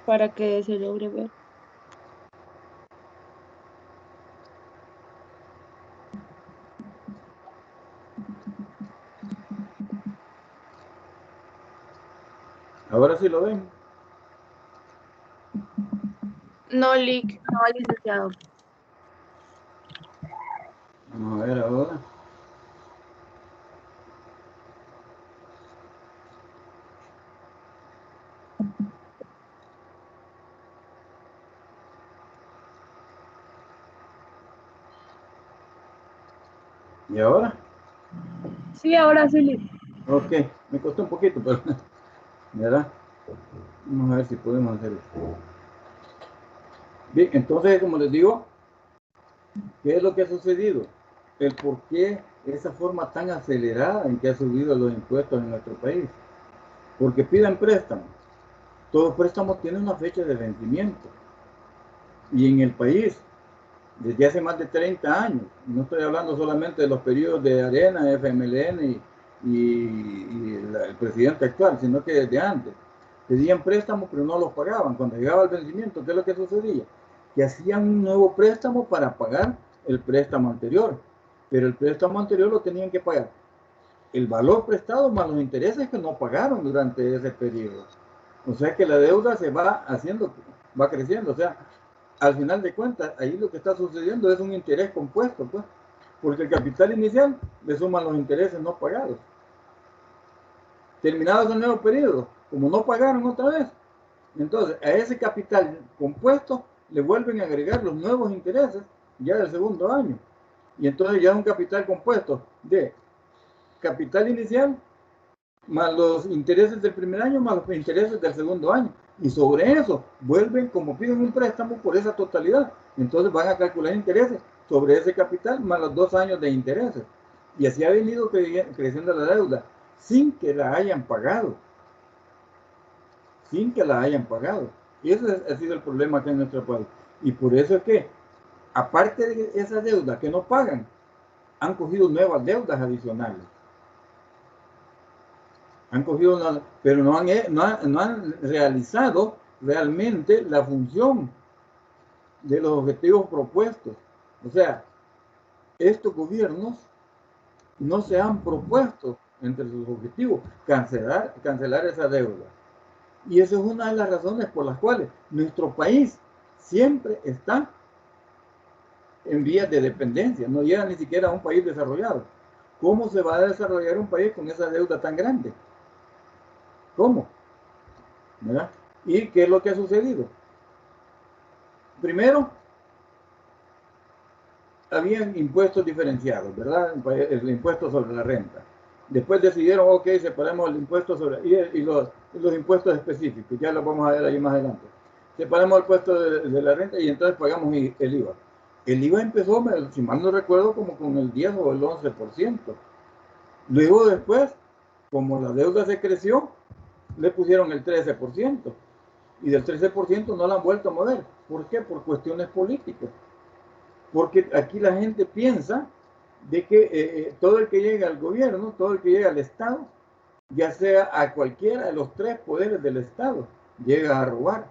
para que se logre ver. Ahora sí lo ven. No, Lick, no, licenciado. Vamos a ver ahora. ¿Y ahora? Sí, ahora sí, Lick. Ok, me costó un poquito, pero ¿verdad? Vamos a ver si podemos hacer esto. Bien, entonces, como les digo, ¿Qué es lo que ha sucedido? El por qué esa forma tan acelerada en que ha subido los impuestos en nuestro país. Porque piden préstamos. Todo préstamo tiene una fecha de vencimiento. Y en el país, desde hace más de 30 años, no estoy hablando solamente de los periodos de Arena, FMLN y el presidente actual, sino que desde antes, pedían préstamos pero no los pagaban. Cuando llegaba el vencimiento, ¿qué es lo que sucedía? Que hacían un nuevo préstamo para pagar el préstamo anterior, pero el préstamo anterior lo tenían que pagar el valor prestado más los intereses que no pagaron durante ese periodo. O sea que la deuda se va haciendo, va creciendo. O sea, al final de cuentas, ahí lo que está sucediendo es un interés compuesto, pues, porque el capital inicial le suman los intereses no pagados. Terminado el nuevo periodo, como no pagaron otra vez, entonces a ese capital compuesto le vuelven a agregar los nuevos intereses ya del segundo año. Y entonces ya es un capital compuesto de capital inicial más los intereses del primer año más los intereses del segundo año. Y sobre eso vuelven, como piden un préstamo por esa totalidad, entonces van a calcular intereses sobre ese capital más los 2 años de intereses. Y así ha venido creciendo la deuda sin que la hayan pagado. Sin que la hayan pagado. Y ese ha sido el problema acá en nuestro país. Y por eso es que, aparte de esa deuda que no pagan, han cogido nuevas deudas adicionales. Han cogido una, pero no han realizado realmente la función de los objetivos propuestos. O sea, estos gobiernos no se han propuesto entre sus objetivos cancelar esa deuda. Y esa es una de las razones por las cuales nuestro país siempre está en vías de dependencia, no llega ni siquiera a un país desarrollado. ¿Cómo se va a desarrollar un país con esa deuda tan grande? ¿Cómo? ¿Verdad? ¿Y qué es lo que ha sucedido? Primero, habían impuestos diferenciados, ¿verdad? El impuesto sobre la renta. Después decidieron, ok, separemos el impuesto sobre y los impuestos específicos, ya los vamos a ver ahí más adelante. Separamos el impuesto de la renta y entonces pagamos el IVA. El IVA empezó, si mal no recuerdo, como con el 10 o el 11%. Luego después, como la deuda se creció, le pusieron el 13%. Y del 13% no la han vuelto a mover. ¿Por qué? Por cuestiones políticas. Porque aquí la gente piensa de que todo el que llega al gobierno, todo el que llega al Estado, ya sea a cualquiera de los 3 poderes del Estado, llega a robar.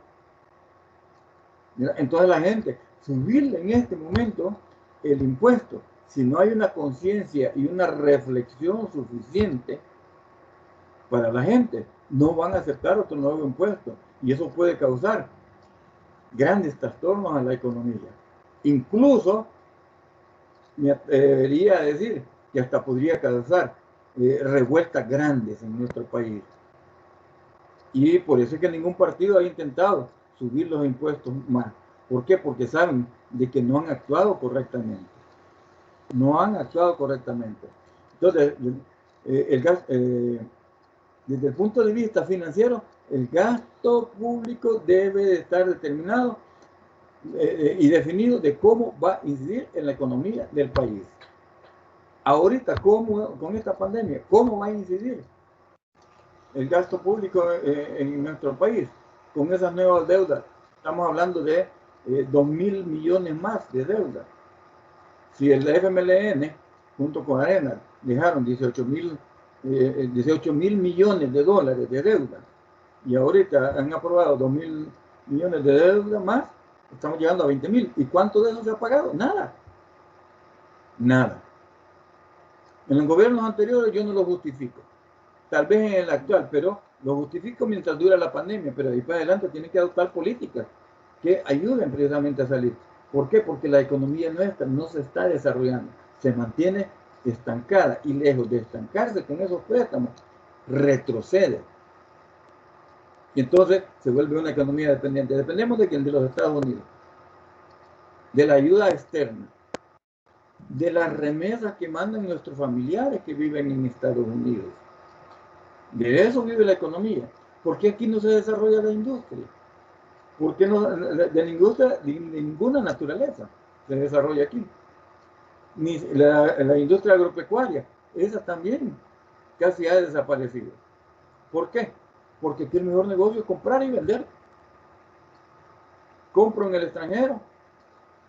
Entonces la gente, subirle en este momento el impuesto, si no hay una conciencia y una reflexión suficiente para la gente, no van a aceptar otro nuevo impuesto. Y eso puede causar grandes trastornos a la economía. Incluso, me atrevería a decir que hasta podría causar revueltas grandes en nuestro país. Y por eso es que ningún partido ha intentado subir los impuestos más. ¿Por qué? Porque saben de que no han actuado correctamente. No han actuado correctamente. Entonces, desde el punto de vista financiero, el gasto público debe de estar determinado y definido de cómo va a incidir en la economía del país. Ahorita, con esta pandemia, ¿cómo va a incidir el gasto público en nuestro país con esas nuevas deudas? Estamos hablando de 2.000 millones más de deuda. Si el FMLN, junto con Arena, dejaron 18.000 millones de dólares de deuda y ahorita han aprobado 2.000 millones de deuda más, estamos llegando a 20.000. ¿Y cuánto de eso se ha pagado? Nada. Nada. En los gobiernos anteriores yo no lo justifico. Tal vez en el actual, pero lo justifico mientras dura la pandemia. Pero de ahí para adelante tienen que adoptar políticas que ayuden precisamente a salir. ¿Por qué? Porque la economía nuestra no se está desarrollando. Se mantiene estancada y lejos de estancarse con esos préstamos, retrocede. Y entonces se vuelve una economía dependiente. Dependemos de quién, de los Estados Unidos, de la ayuda externa, de las remesas que mandan nuestros familiares que viven en Estados Unidos. De eso vive la economía. ¿Por qué aquí no se desarrolla la industria? ¿Por qué no de ninguna naturaleza? se desarrolla aquí. Ni la industria agropecuaria, esa también casi ha desaparecido. ¿Por qué? Porque aquí el mejor negocio es comprar y vender. Compro en el extranjero,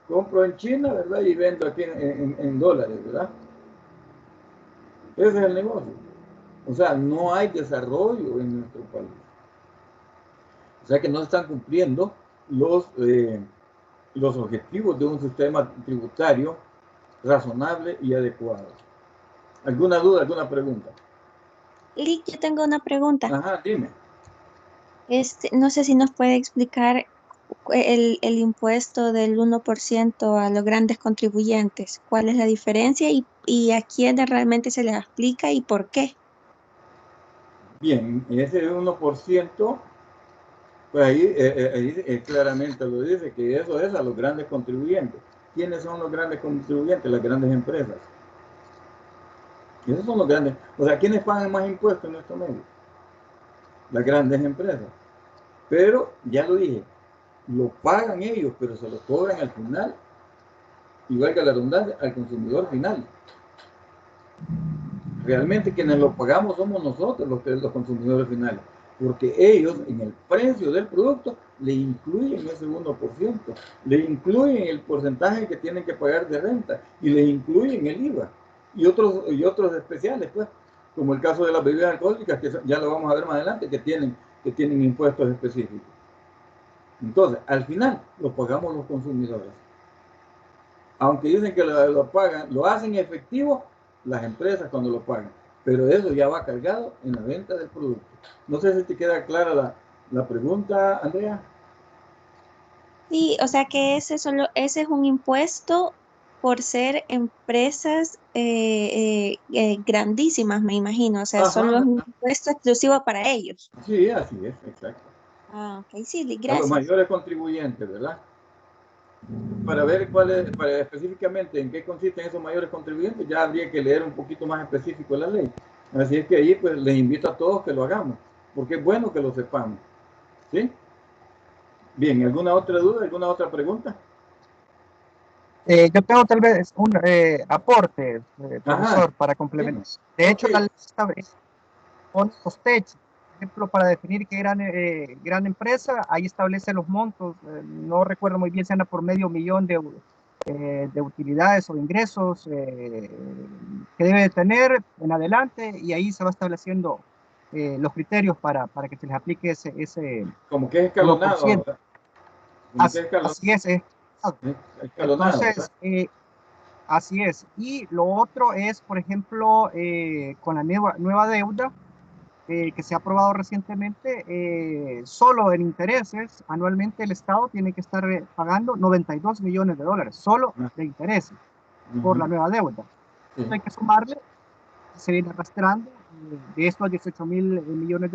compro en China, ¿verdad? Y vendo aquí en dólares, ¿verdad? Ese es el negocio. O sea, no hay desarrollo en nuestro país. O sea que no se están cumpliendo los objetivos de un sistema tributario razonable y adecuado. ¿Alguna duda, alguna pregunta? Lick, yo tengo una pregunta. Ajá, dime. No sé si nos puede explicar el impuesto del 1% a los grandes contribuyentes. ¿Cuál es la diferencia y a quiénes realmente se les aplica y por qué? Bien, ese 1%, pues ahí claramente lo dice, que eso es a los grandes contribuyentes. ¿Quiénes son los grandes contribuyentes? Las grandes empresas. Esos son los grandes. O sea, ¿quiénes pagan más impuestos en nuestro medio? Las grandes empresas. Pero, ya lo dije, lo pagan ellos, pero se lo cobran al final, y valga la redundancia, al consumidor final. Realmente quienes lo pagamos somos nosotros, los consumidores finales, porque ellos en el precio del producto le incluyen ese 1%, le incluyen el porcentaje que tienen que pagar de renta y le incluyen el IVA y otros especiales, pues, como el caso de las bebidas alcohólicas, que ya lo vamos a ver más adelante, que tienen impuestos específicos. Entonces, al final, lo pagamos los consumidores. Aunque dicen que lo pagan, lo hacen efectivo las empresas cuando lo pagan, pero eso ya va cargado en la venta del producto. No sé si te queda clara la pregunta, Andrea. Sí, o sea que ese es un impuesto por ser empresas grandísimas, me imagino. O sea, solo es Ajá, un impuesto exclusivo para ellos. sí, así es, exacto. Ah, ok, sí, Lick, A los gracias. mayores contribuyentes, ¿verdad? Para ver para específicamente en qué consisten esos mayores contribuyentes, ya habría que leer un poquito más específico la ley. Así es que ahí pues les invito a todos que lo hagamos, porque es bueno que lo sepamos. ¿Sí? Bien, ¿alguna otra duda, alguna otra pregunta? Yo tengo tal vez un aporte, profesor, Ajá, para complementar. De hecho, ok. la ley pone los techos. Por ejemplo, para definir qué gran empresa, ahí establece los montos. No recuerdo muy bien si anda por $500,000 de utilidades o ingresos que debe de tener en adelante, y ahí se va estableciendo los criterios para que se les aplique ese Como que es 1%. escalonado, ¿verdad? Como que es Así es. escalonado, ¿verdad? Entonces, así es. Y lo otro es, por ejemplo, con la nueva deuda que se ha aprobado recientemente, solo en intereses, anualmente el Estado tiene que estar pagando $92 millones, solo de intereses por la nueva deuda. Sí. Hay que sumarle, se viene arrastrando de estos $18,000 millones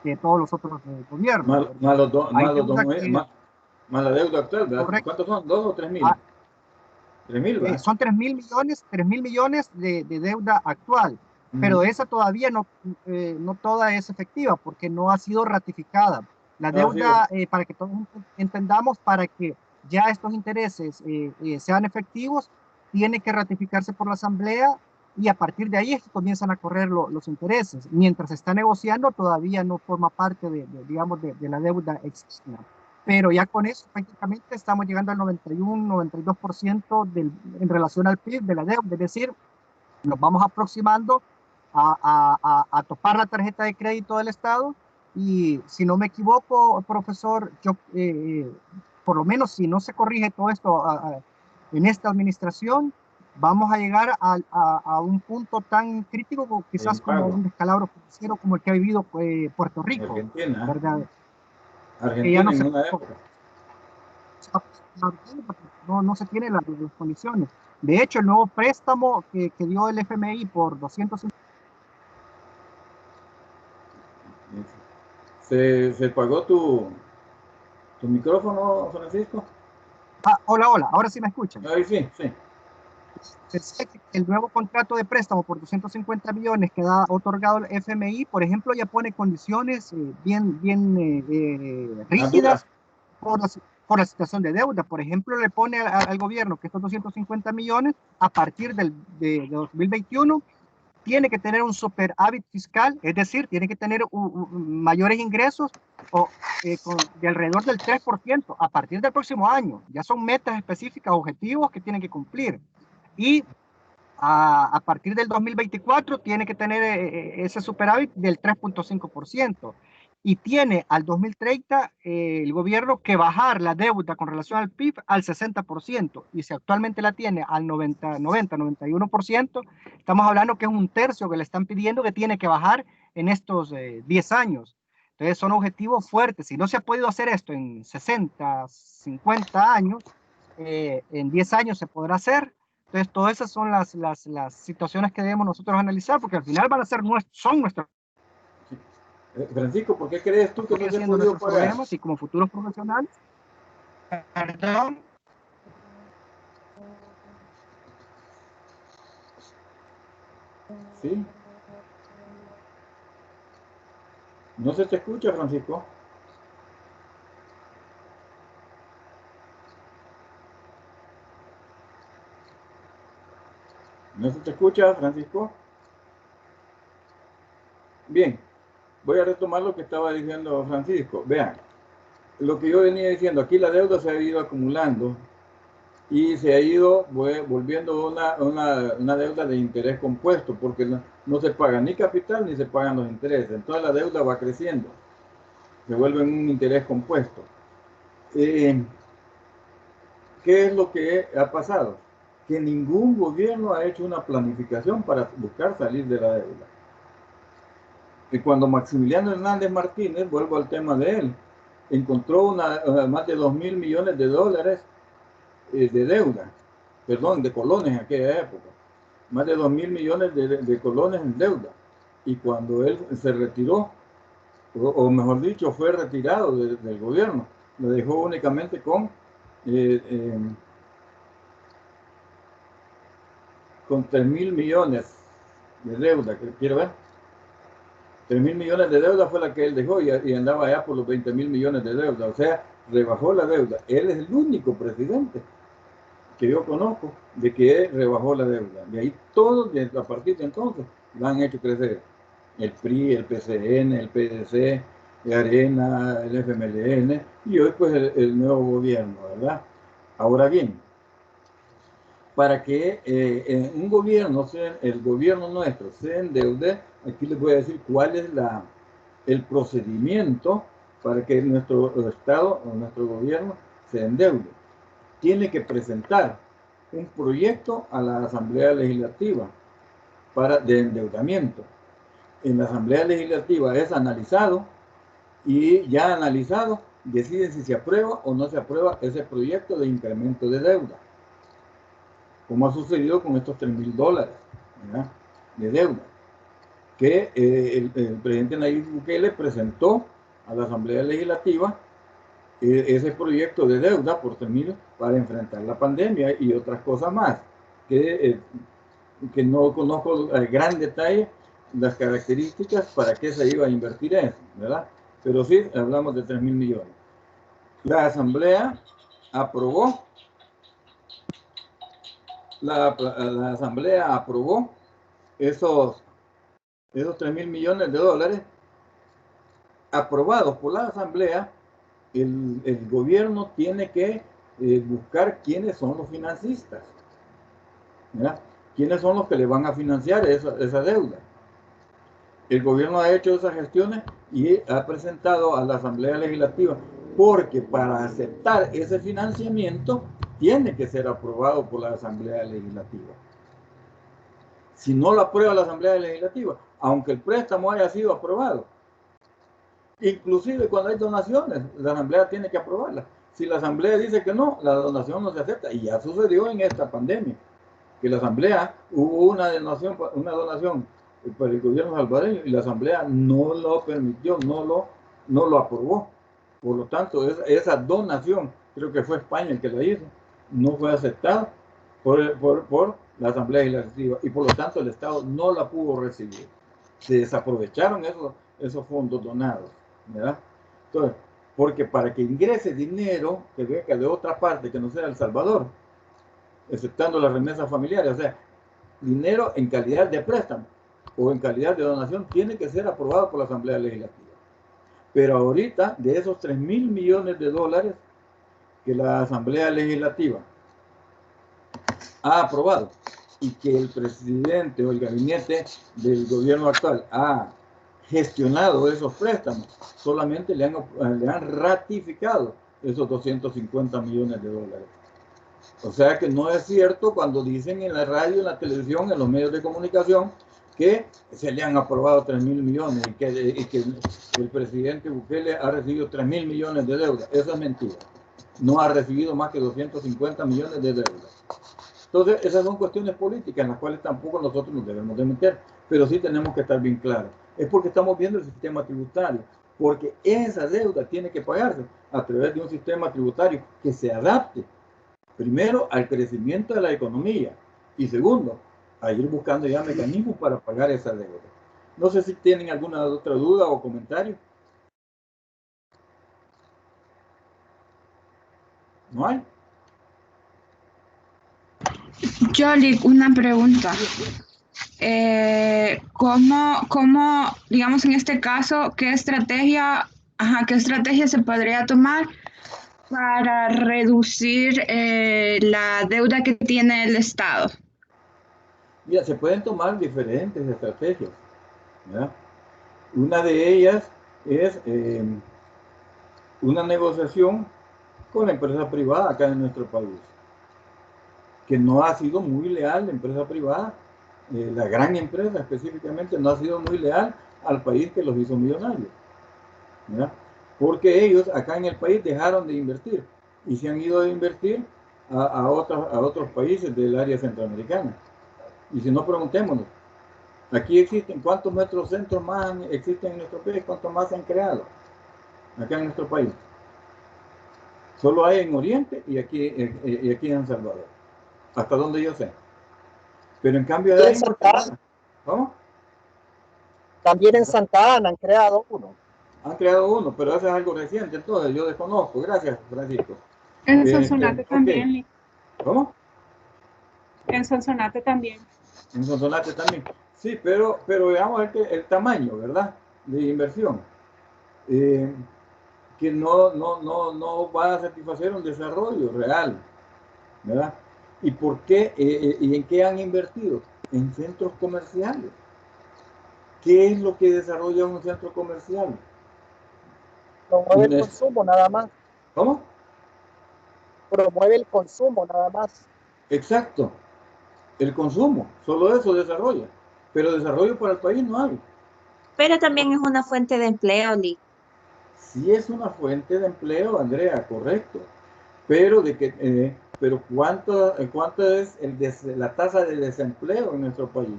de todos los otros gobiernos. Más la deuda actual, ¿verdad? Correcto. ¿Cuántos son? ¿2 o 3,000? 3,000, ¿verdad? Son 3,000 millones de deuda actual, pero esa todavía no toda es efectiva porque no ha sido ratificada. La deuda, para que todos entendamos, para que ya estos intereses sean efectivos, tiene que ratificarse por la Asamblea, y a partir de ahí es que comienzan a correr los intereses. Mientras se está negociando, todavía no forma parte digamos, de la deuda externa. Pero ya con eso prácticamente estamos llegando al 91-92% en relación al PIB de la deuda, es decir, nos vamos aproximando a topar la tarjeta de crédito del Estado. Y si no me equivoco, profesor, por lo menos si no se corrige todo esto en esta administración, vamos a llegar a un punto tan crítico, quizás como un descalabro financiero como el que ha vivido Puerto Rico. Argentina. ¿Verdad? Argentina no en se, una época. no se tienen las condiciones. De hecho, el nuevo préstamo que dio el FMI por 250. ¿Se pagó tu micrófono, Francisco? Hola, ahora sí me escuchan. Ahí sí. El nuevo contrato de préstamo por 250 millones que ha otorgado el FMI, por ejemplo, ya pone condiciones bien rígidas por la situación de deuda. Por ejemplo, le pone al gobierno que estos 250 millones a partir de 2021 tiene que tener un superávit fiscal, es decir, tiene que tener mayores ingresos de alrededor del 3% a partir del próximo año. Ya son metas específicas, objetivos que tienen que cumplir. Y a partir del 2024 tiene que tener ese superávit del 3.5%. Y tiene al 2030 el gobierno que bajar la deuda con relación al PIB al 60%. Y si actualmente la tiene al 91%, estamos hablando que es un tercio que le están pidiendo que tiene que bajar en estos 10 años. Entonces son objetivos fuertes. Si no se ha podido hacer esto en 60, 50 años, en 10 años se podrá hacer. Entonces todas esas son las situaciones que debemos nosotros analizar, porque al final van a ser son nuestros. Francisco, ¿por qué crees tú que no se han podido pagar? Problemas y como futuros profesionales? Perdón. Sí. ¿No se te escucha, Francisco? ¿No se te escucha, Francisco? Bien, voy a retomar lo que estaba diciendo Francisco. Vean, lo que yo venía diciendo, aquí la deuda se ha ido acumulando y se ha ido volviendo una deuda de interés compuesto, porque no se paga ni capital ni se pagan los intereses. Entonces la deuda va creciendo, se vuelve un interés compuesto. ¿Qué es lo que ha pasado? Que ningún gobierno ha hecho una planificación para buscar salir de la deuda. Y cuando Maximiliano Hernández Martínez, vuelvo al tema de él, encontró más de 2.000 millones de dólares de deuda, perdón, de colones en aquella época, más de 2.000 millones de colones en deuda. Y cuando él se retiró, o mejor dicho, fue retirado del gobierno, lo dejó únicamente con 3.000 millones de deuda, que quiero ver. 3.000 millones de deuda fue la que él dejó y andaba allá por los 20.000 millones de deuda. O sea, rebajó la deuda. Él es el único presidente que yo conozco de que rebajó la deuda. De ahí todos, a partir de entonces, la han hecho crecer. El PRI, el PCN, el PDC, el ARENA, el FMLN y hoy pues el nuevo gobierno, ¿verdad? Ahora bien, para que un gobierno, el gobierno nuestro, se endeude, aquí les voy a decir cuál es el procedimiento para que nuestro Estado o nuestro gobierno se endeude. Tiene que presentar un proyecto a la Asamblea Legislativa de endeudamiento. En la Asamblea Legislativa es analizado y ya analizado deciden si se aprueba o no se aprueba ese proyecto de incremento de deuda, como ha sucedido con estos $3.000, ¿verdad?, de deuda, que el presidente Nayib Bukele presentó a la Asamblea Legislativa ese proyecto de deuda por 3.000 para enfrentar la pandemia y otras cosas más, que no conozco a gran detalle las características para qué se iba a invertir eso, ¿verdad? Pero sí, hablamos de 3.000 millones. La Asamblea aprobó la Asamblea aprobó esos 3.000 millones de dólares aprobados por la Asamblea. El gobierno tiene que buscar quiénes son los financistas, ¿verdad? Quiénes son los que le van a financiar esa deuda. El gobierno ha hecho esas gestiones y ha presentado a la Asamblea Legislativa, porque para aceptar ese financiamiento tiene que ser aprobado por la Asamblea Legislativa. Si no lo aprueba la Asamblea Legislativa, aunque el préstamo haya sido aprobado, inclusive cuando hay donaciones, la Asamblea tiene que aprobarla. Si la Asamblea dice que no, la donación no se acepta. Y ya sucedió en esta pandemia, que la Asamblea hubo una donación para el gobierno salvadoreño y la Asamblea no lo permitió, no lo aprobó. Por lo tanto, esa donación, creo que fue España el que la hizo, no fue aceptada por la Asamblea Legislativa y por lo tanto el Estado no la pudo recibir. Se desaprovecharon esos fondos donados, ¿verdad? Entonces, Porque para que ingrese dinero que venga de otra parte que no sea El Salvador, exceptando las remesas familiares, o sea, dinero en calidad de préstamo o en calidad de donación, tiene que ser aprobado por la Asamblea Legislativa. Pero ahorita, de esos 3.000 millones de dólares que la Asamblea Legislativa ha aprobado y que el presidente o el gabinete del gobierno actual ha gestionado esos préstamos, solamente le han ratificado esos 250 millones de dólares. O sea que no es cierto cuando dicen en la radio, en la televisión, en los medios de comunicación, que se le han aprobado 3.000 millones y que el presidente Bukele ha recibido 3.000 millones de deuda. Eso es mentira. No ha recibido más que 250 millones de deuda. Entonces, esas son cuestiones políticas en las cuales tampoco nosotros nos debemos de meter, pero sí tenemos que estar bien claros. Es porque estamos viendo el sistema tributario, porque esa deuda tiene que pagarse a través de un sistema tributario que se adapte, primero, al crecimiento de la economía y segundo, a ir buscando ya mecanismos para pagar esa deuda. No sé si tienen alguna otra duda o comentario. ¿No hay? Yoli, una pregunta. ¿Cómo, digamos en este caso, qué estrategia se podría tomar para reducir la deuda que tiene el Estado? Mira, se pueden tomar diferentes estrategias, ¿verdad? Una de ellas es una negociación con la empresa privada acá en nuestro país, que no ha sido muy leal la empresa privada, la gran empresa específicamente no ha sido muy leal al país que los hizo millonarios, ¿verdad? Porque ellos acá en el país dejaron de invertir y se han ido a invertir a otros países del área centroamericana. Y si no, preguntémonos, aquí existen, ¿cuántos metrocentros más existen en nuestro país? ¿Cuántos más se han creado acá en nuestro país? Solo hay en Oriente y aquí en Salvador, hasta donde yo sé. Pero en cambio de ahí, ¿cómo? También en Santa Ana han creado uno. Han creado uno, pero eso es algo reciente, entonces yo desconozco. Gracias, Francisco. En Sonsonate también. Okay. ¿Cómo? En Sonsonate también. En Sonsonate también. Sí, pero veamos el tamaño, ¿verdad? De inversión. Que no va a satisfacer un desarrollo real, ¿verdad? ¿Y por qué? ¿Y en qué han invertido? En centros comerciales. ¿Qué es lo que desarrolla un centro comercial? Promueve el consumo nada más. ¿Cómo? Promueve el consumo nada más. Exacto. El consumo, solo eso desarrolla. Pero desarrollo para el país no hay. Pero también es una fuente de empleo, Lee. Sí es una fuente de empleo, Andrea, correcto. Pero pero ¿cuánto es la tasa de desempleo en nuestro país?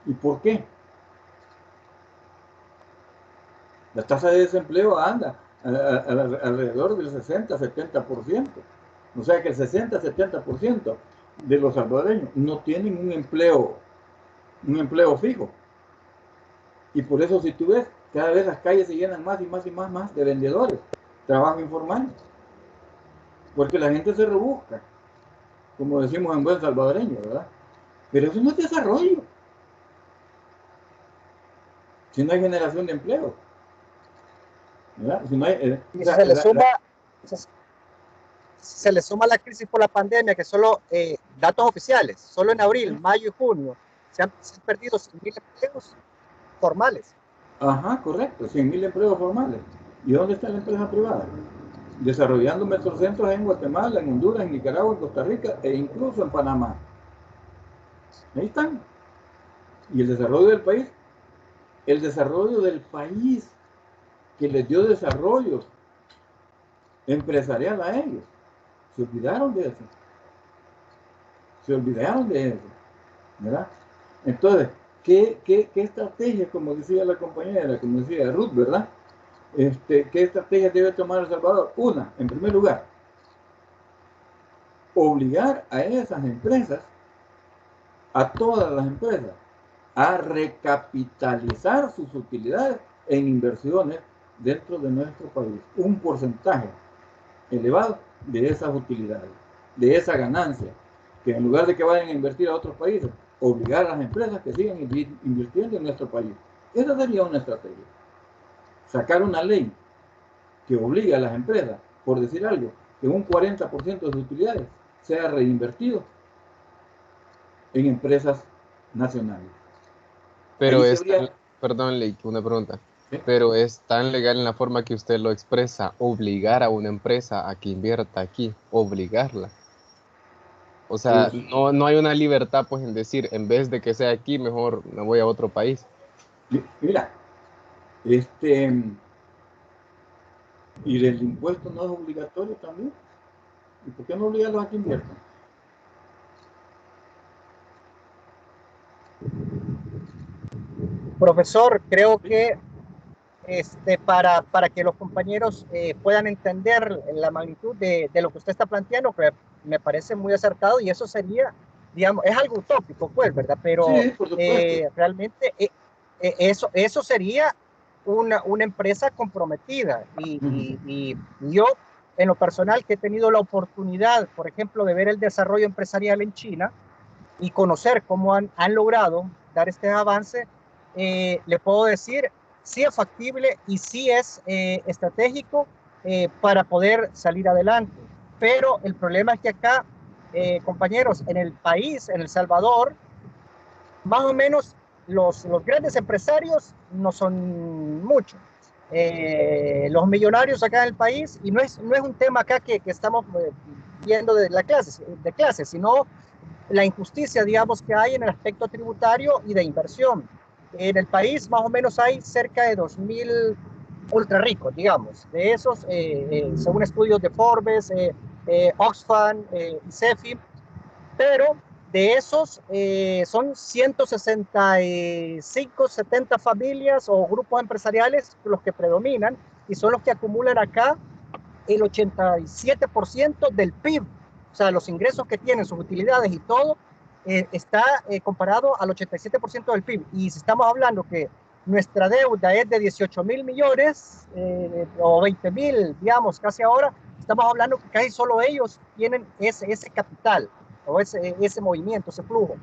¿Y por qué? La tasa de desempleo anda alrededor del 60-70%. O sea que el 60-70% de los salvadoreños no tienen un empleo fijo. Y por eso, si tú ves, cada vez las calles se llenan más y más y más de vendedores, trabajo informal. Porque la gente se rebusca, como decimos en buen salvadoreño, ¿verdad? Pero eso no es desarrollo. Si no hay generación de empleo. ¿Verdad? Si no hay, y se le suma la crisis por la pandemia, que solo datos oficiales, solo en abril, mayo y junio se han perdido 100.000 empleos formales. Ajá, correcto, 100.000 empleos formales. ¿Y dónde está la empresa privada? Desarrollando metrocentros en Guatemala, en Honduras, en Nicaragua, en Costa Rica e incluso en Panamá. Ahí están. ¿Y el desarrollo del país? El desarrollo del país que les dio desarrollo empresarial a ellos. Se olvidaron de eso. ¿Verdad? Entonces, ¿qué estrategia, como decía la compañera, como decía Ruth, ¿verdad? ¿Qué estrategia debe tomar El Salvador? Una, en primer lugar, obligar a esas empresas, a todas las empresas, a recapitalizar sus utilidades en inversiones dentro de nuestro país un porcentaje elevado de esas utilidades, de esa ganancia, que en lugar de que vayan a invertir a otros países, obligar a las empresas que sigan invirtiendo en nuestro país. Esa sería una estrategia. Sacar una ley que obligue a las empresas, por decir algo, que un 40% de sus utilidades sea reinvertido en empresas nacionales. Pero Ahí es, sería- perdón, una pregunta. ¿Sí? Pero es tan legal en la forma que usted lo expresa, obligar a una empresa a que invierta aquí, obligarla. O sea, no hay una libertad pues en decir, en vez de que sea aquí, mejor me voy a otro país. Mira, y el impuesto no es obligatorio también. ¿Y por qué no obligarlos a que inviertan? Profesor, creo que para que los compañeros puedan entender la magnitud de lo que usted está planteando, que me parece muy acertado, y eso sería, digamos, es algo utópico, pues, ¿verdad? Pero Sí, por supuesto. realmente eso sería una empresa comprometida. Y yo, en lo personal, que he tenido la oportunidad, por ejemplo, de ver el desarrollo empresarial en China y conocer cómo han logrado dar este avance, le puedo decir, sí es factible y sí es estratégico para poder salir adelante. Pero el problema es que acá, compañeros, en el país, en El Salvador, más o menos los grandes empresarios no son muchos. Los millonarios acá en el país, y no es un tema acá que estamos viendo de clase, sino la injusticia, digamos, que hay en el aspecto tributario y de inversión. En el país más o menos hay cerca de 2.000 ultra ricos, digamos. De esos, según estudios de Forbes, Oxfam y CEFI, pero de esos son 165, 70 familias o grupos empresariales los que predominan y son los que acumulan acá el 87% del PIB. O sea, los ingresos que tienen, sus utilidades y todo, está comparado al 87% del PIB. Y si estamos hablando que nuestra deuda es de 18.000 millones o 20.000, digamos, casi ahora, estamos hablando que casi solo ellos tienen ese capital o ese movimiento, ese flujo.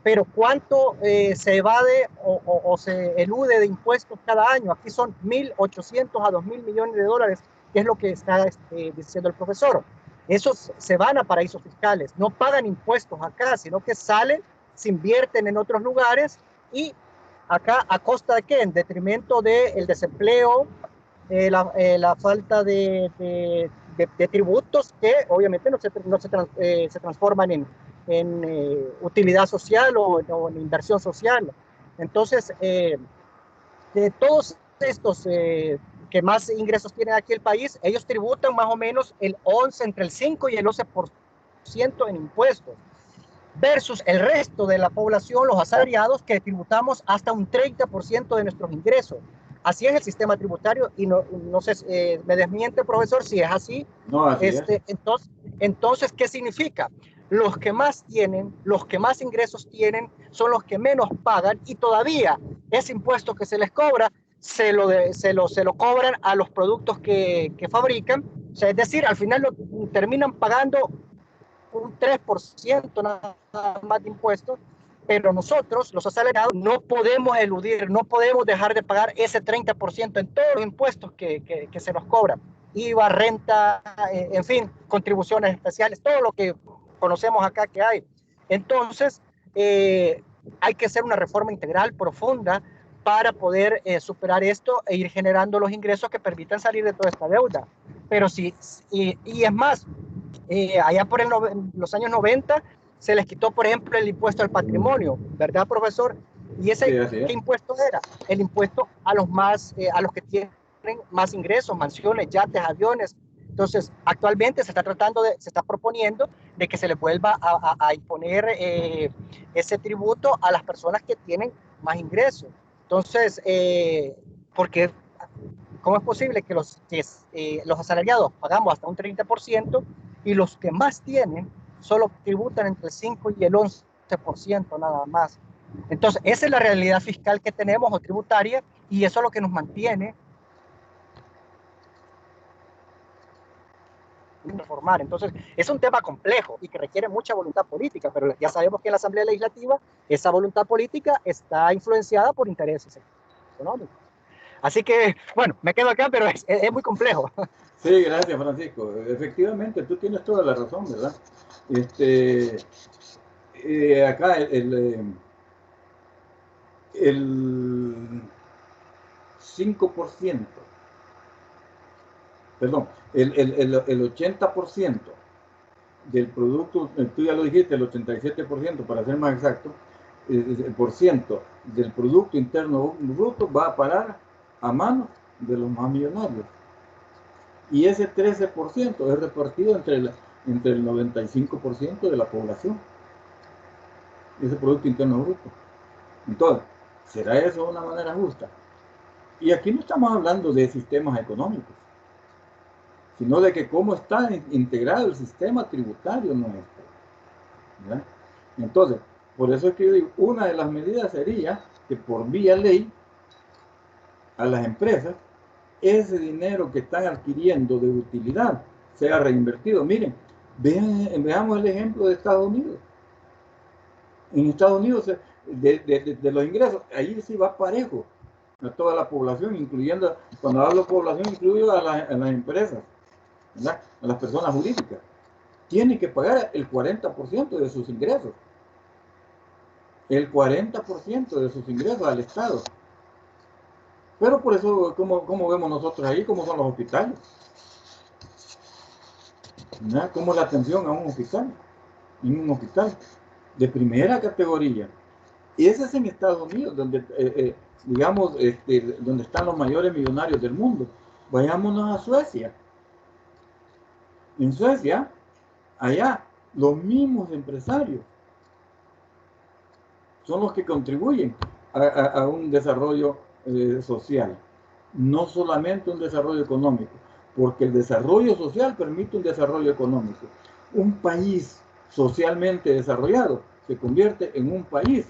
Pero ¿cuánto se evade o se elude de impuestos cada año? Aquí son 1.800 a 2.000 millones de dólares, que es lo que está diciendo el profesor. Esos se van a paraísos fiscales, no pagan impuestos acá, sino que salen, se invierten en otros lugares y acá, ¿a costa de qué? En detrimento del desempleo, la falta de tributos que obviamente no se transforman en utilidad social o en inversión social. Entonces, de todos estos que más ingresos tienen aquí el país, ellos tributan más o menos entre el 5 y el 11% en impuestos, versus el resto de la población, los asalariados, que tributamos hasta un 30% de nuestros ingresos. Así es el sistema tributario y no sé, me desmiente, profesor, si es así. No, así es. Entonces, ¿qué significa? Los que más tienen, los que más ingresos tienen, son los que menos pagan y todavía ese impuesto que se les cobra se lo cobran a los productos que fabrican. O sea, es decir, al final terminan pagando un 3% nada más de impuestos, pero nosotros, los asalariados, no podemos eludir, no podemos dejar de pagar ese 30% en todos los impuestos que se nos cobran. IVA, renta, en fin, contribuciones especiales, todo lo que conocemos acá que hay. Entonces, hay que hacer una reforma integral profunda para poder superar esto e ir generando los ingresos que permitan salir de toda esta deuda. Pero sí, y es más, allá por los años 90 se les quitó, por ejemplo, el impuesto al patrimonio, ¿verdad, profesor? ¿Y ese qué impuesto era? El impuesto a los que tienen más ingresos, mansiones, yates, aviones. Entonces, actualmente se está proponiendo de que se le vuelva a imponer ese tributo a las personas que tienen más ingresos. Entonces, porque ¿cómo es posible que los asalariados pagamos hasta un 30% y los que más tienen solo tributan entre el 5 y el 11% nada más? Entonces, esa es la realidad fiscal que tenemos o tributaria, y eso es lo que nos mantiene reformar. Entonces, es un tema complejo y que requiere mucha voluntad política, pero ya sabemos que en la Asamblea Legislativa esa voluntad política está influenciada por intereses económicos. Así que, bueno, me quedo acá, pero es muy complejo. Sí, gracias, Francisco. Efectivamente, tú tienes toda la razón, ¿verdad? Acá el 5%, perdón, el 80% del producto, tú ya lo dijiste, el 87% para ser más exacto, el por ciento del Producto Interno Bruto va a parar a manos de los más millonarios. Y ese 13% es repartido entre el 95% de la población. Ese Producto Interno Bruto. Entonces, ¿será eso una manera justa? Y aquí no estamos hablando de sistemas económicos, sino de que cómo está integrado el sistema tributario nuestro, ¿verdad? Entonces, por eso es que yo digo, una de las medidas sería que por vía ley a las empresas ese dinero que están adquiriendo de utilidad sea reinvertido. Miren, veamos el ejemplo de Estados Unidos. En Estados Unidos, de los ingresos, ahí sí va parejo a toda la población, incluyendo, cuando hablo de población, incluyo a las empresas, ¿verdad? A las personas jurídicas. Tienen que pagar el 40% de sus ingresos. El 40% de sus ingresos al Estado. Pero por eso, ¿cómo vemos nosotros ahí? ¿Cómo son los hospitales? ¿Verdad? ¿Cómo es la atención a un hospital? En un hospital de primera categoría. Y ese es en Estados Unidos, donde, digamos, donde están los mayores millonarios del mundo. Vayámonos a Suecia. En Suecia, allá, los mismos empresarios son los que contribuyen a un desarrollo social, no solamente un desarrollo económico, porque el desarrollo social permite un desarrollo económico. Un país socialmente desarrollado se convierte en un país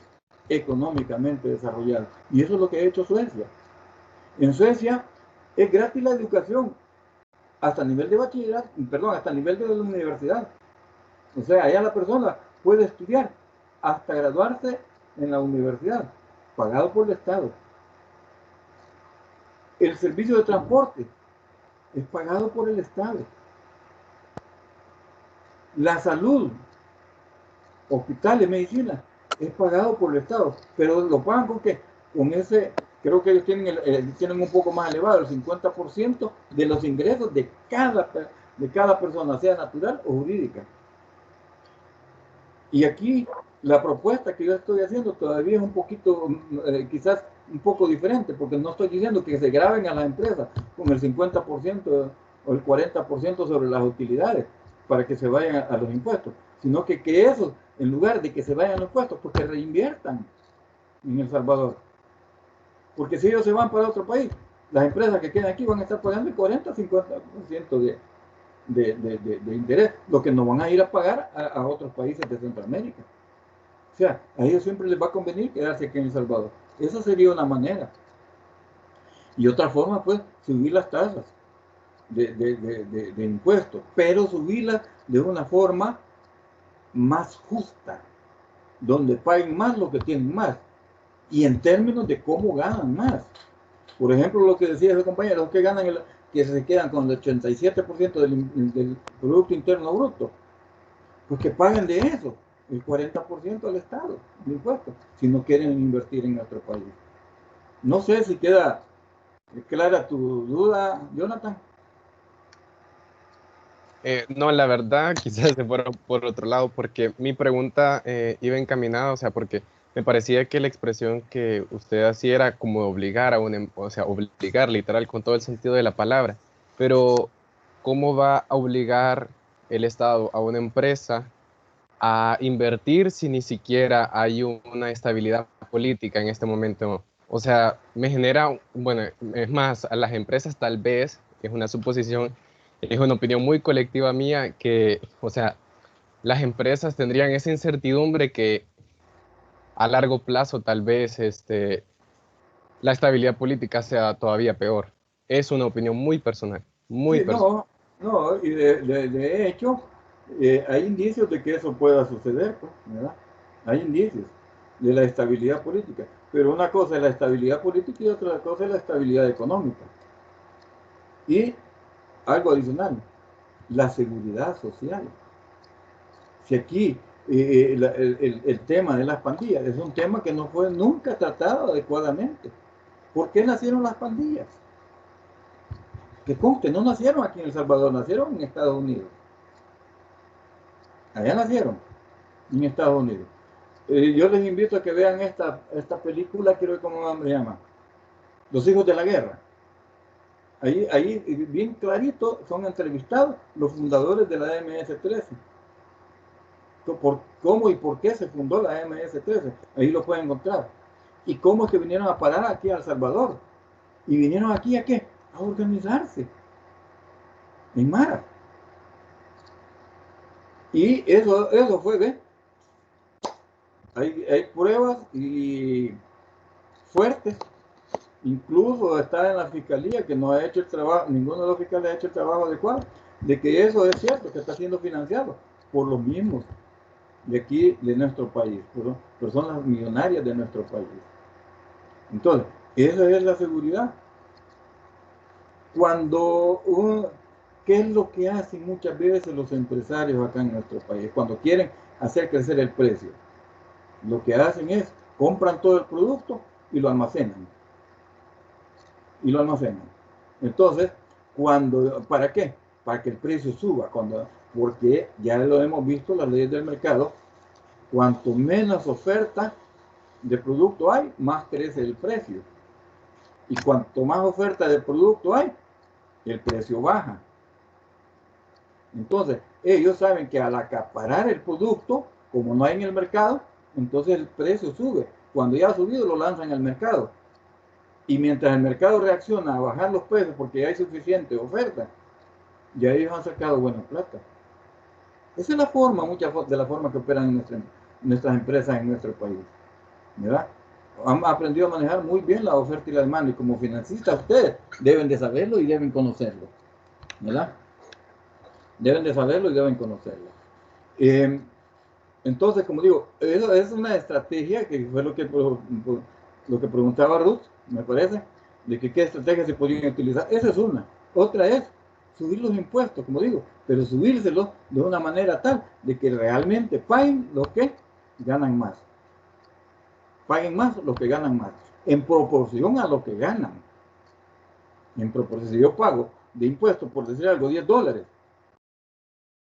económicamente desarrollado. Y eso es lo que ha hecho Suecia. En Suecia es gratis la educación hasta el nivel de bachillerato, perdón, hasta el nivel de la universidad. O sea, allá la persona puede estudiar hasta graduarse en la universidad, pagado por el Estado. El servicio de transporte es pagado por el Estado. La salud, hospitales, medicina, es pagado por el Estado. Pero lo pagan con qué? Con ese, creo que ellos tienen un poco más elevado, el 50% de los ingresos de cada persona, sea natural o jurídica. Y aquí la propuesta que yo estoy haciendo todavía es un poquito, quizás un poco diferente, porque no estoy diciendo que se graben a las empresas con el 50% o el 40% sobre las utilidades para que se vayan a los impuestos, sino que eso, en lugar de que se vayan a los impuestos, pues que reinviertan en El Salvador. Porque si ellos se van para otro país, las empresas que quedan aquí van a estar pagando el 40-50% de interés, lo que no van a ir a pagar a otros países de Centroamérica. O sea, a ellos siempre les va a convenir quedarse aquí en El Salvador. Esa sería una manera. Y otra forma, pues, subir las tasas de impuestos, pero subirlas de una forma más justa, donde paguen más los que tienen más, y en términos de cómo ganan más. Por ejemplo, lo que decía ese compañero, los que ganan, que se quedan con el 87% del Producto Interno Bruto, pues que paguen de eso el 40% al Estado de impuestos, si no quieren invertir en nuestro país. No sé si queda clara tu duda, Jonathan. No, la verdad, quizás se fuera por otro lado, porque mi pregunta iba encaminada, o sea, porque me parecía que la expresión que usted hacía era como obligar a o sea, obligar literal con todo el sentido de la palabra, pero ¿cómo va a obligar el Estado a una empresa a invertir si ni siquiera hay una estabilidad política en este momento? O sea, me genera, bueno, es más, a las empresas tal vez, es una suposición, es una opinión muy colectiva mía, que, o sea, las empresas tendrían esa incertidumbre que a largo plazo tal vez la estabilidad política sea todavía peor. Es una opinión muy personal, muy Sí, personal. no, No, y de hecho, hay indicios de que eso pueda suceder, pues, ¿verdad? Hay indicios de la estabilidad política. Pero una cosa es la estabilidad política y otra cosa es la estabilidad económica. Y algo adicional, la seguridad social. Si aquí el tema de las pandillas es un tema que no fue nunca tratado adecuadamente. ¿Por qué nacieron las pandillas? Que conste, no nacieron aquí en El Salvador, nacieron en Estados Unidos. Allá nacieron, en Estados Unidos. Yo les invito a que vean esta película, quiero ver cómo se llama, Los hijos de la guerra. Ahí bien clarito son entrevistados los fundadores de la MS-13. Por cómo y por qué se fundó la MS-13. Ahí lo pueden encontrar. Y cómo es que vinieron a parar aquí a El Salvador. Y vinieron aquí ¿a qué? A organizarse. En Mara. Y eso fue, ¿ves? Hay pruebas y fuertes. Incluso está en la fiscalía que no ha hecho el trabajo, ninguno de los fiscales ha hecho el trabajo adecuado, de que eso es cierto, que está siendo financiado por los mismos de aquí, de nuestro país, por personas millonarias de nuestro país. Entonces, esa es la seguridad. ¿Qué es lo que hacen muchas veces los empresarios acá en nuestro país? Cuando quieren hacer crecer el precio, lo que hacen es, compran todo el producto y lo almacenan. Entonces, ¿para qué? Para que el precio suba, porque ya lo hemos visto, las leyes del mercado, cuanto menos oferta de producto hay, más crece el precio. Y cuanto más oferta de producto hay, el precio baja. Entonces, ellos saben que al acaparar el producto, como no hay en el mercado, entonces el precio sube. Cuando ya ha subido, lo lanzan al mercado. Y mientras el mercado reacciona a bajar los precios porque ya hay suficiente oferta, ya ellos han sacado buena plata. Esa es la forma, de la forma que operan nuestras empresas en nuestro país. ¿Verdad? Han aprendido a manejar muy bien la oferta y la demanda, y como financistas ustedes deben de saberlo y deben conocerlo. ¿Verdad? Deben de saberlo y deben conocerlo. Entonces, como digo, eso es una estrategia que fue lo que preguntaba Ruth, me parece, de que qué estrategias se podían utilizar. Esa es una. Otra es subir los impuestos, como digo, pero subírselos de una manera tal de que realmente paguen lo que ganan más. Paguen más lo que ganan más, en proporción a lo que ganan. En proporción, si yo pago de impuestos, por decir algo, $10,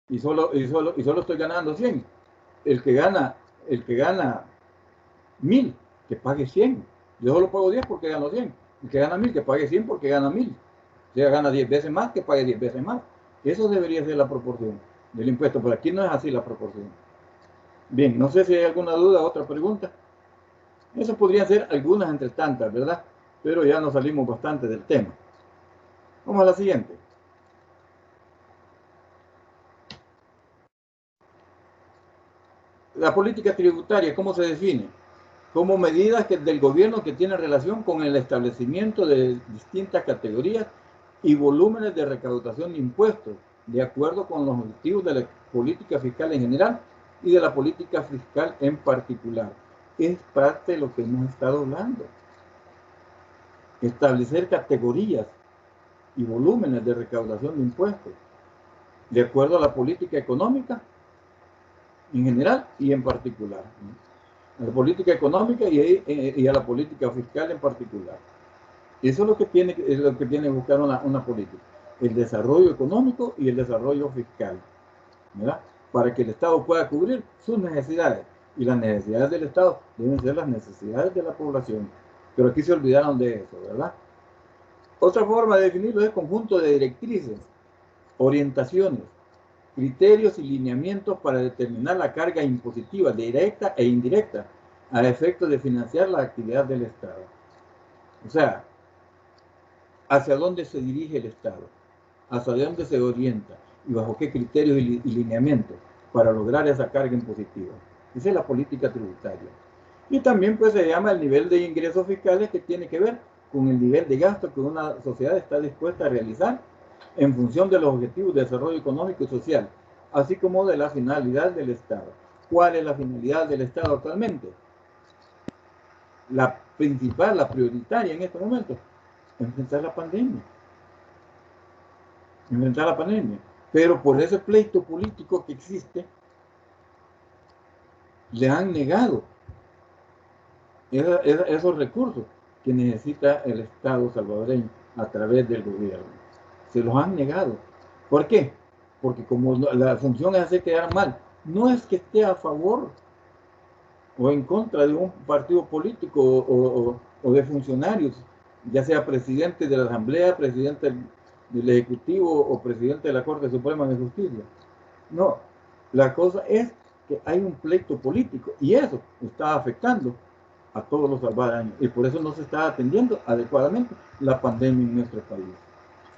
y solo estoy ganando 100, el que gana 1000, que pague 100. Yo solo pago 10 porque gano 100. El que gana 1000, que pague 100 porque gana 1000. O sea, gana 10 veces más, que pague 10 veces más. Eso debería ser la proporción del impuesto, pero aquí no es así la proporción. Bien, no sé si hay alguna duda, otra pregunta. Eso podrían ser algunas entre tantas, ¿verdad? Pero ya nos salimos bastante del tema. Vamos a la siguiente. La política tributaria, ¿cómo se define? Como medidas del gobierno que tienen relación con el establecimiento de distintas categorías y volúmenes de recaudación de impuestos, de acuerdo con los objetivos de la política fiscal en general y de la política fiscal en particular. Es parte de lo que hemos estado hablando. Establecer categorías y volúmenes de recaudación de impuestos, de acuerdo a la política económica en general y en particular. A la política económica y a la política fiscal en particular. Eso es lo que tiene que buscar una política. El desarrollo económico y el desarrollo fiscal. ¿Verdad? Para que el Estado pueda cubrir sus necesidades. Y las necesidades del Estado deben ser las necesidades de la población. Pero aquí se olvidaron de eso, ¿verdad? Otra forma de definirlo es conjunto de directrices, orientaciones, criterios y lineamientos para determinar la carga impositiva directa e indirecta a efectos de financiar la actividad del Estado. O sea, hacia dónde se dirige el Estado, hacia dónde se orienta y bajo qué criterios y lineamientos para lograr esa carga impositiva. Esa es la política tributaria. Y también pues se llama el nivel de ingresos fiscales, que tiene que ver con el nivel de gasto que una sociedad está dispuesta a realizar en función de los objetivos de desarrollo económico y social, así como de la finalidad del Estado. ¿Cuál es la finalidad del Estado actualmente? La principal, la prioritaria en este momento, enfrentar la pandemia. Enfrentar la pandemia. Pero por ese pleito político que existe, le han negado esos recursos que necesita el Estado salvadoreño a través del gobierno. Se los han negado. ¿Por qué? Porque como la función es hacer quedar mal, no es que esté a favor o en contra de un partido político o de funcionarios, ya sea presidente de la Asamblea, presidente del Ejecutivo o presidente de la Corte Suprema de Justicia. No, la cosa es que hay un pleito político y eso está afectando a todos los salvadoreños y por eso no se está atendiendo adecuadamente la pandemia en nuestro país.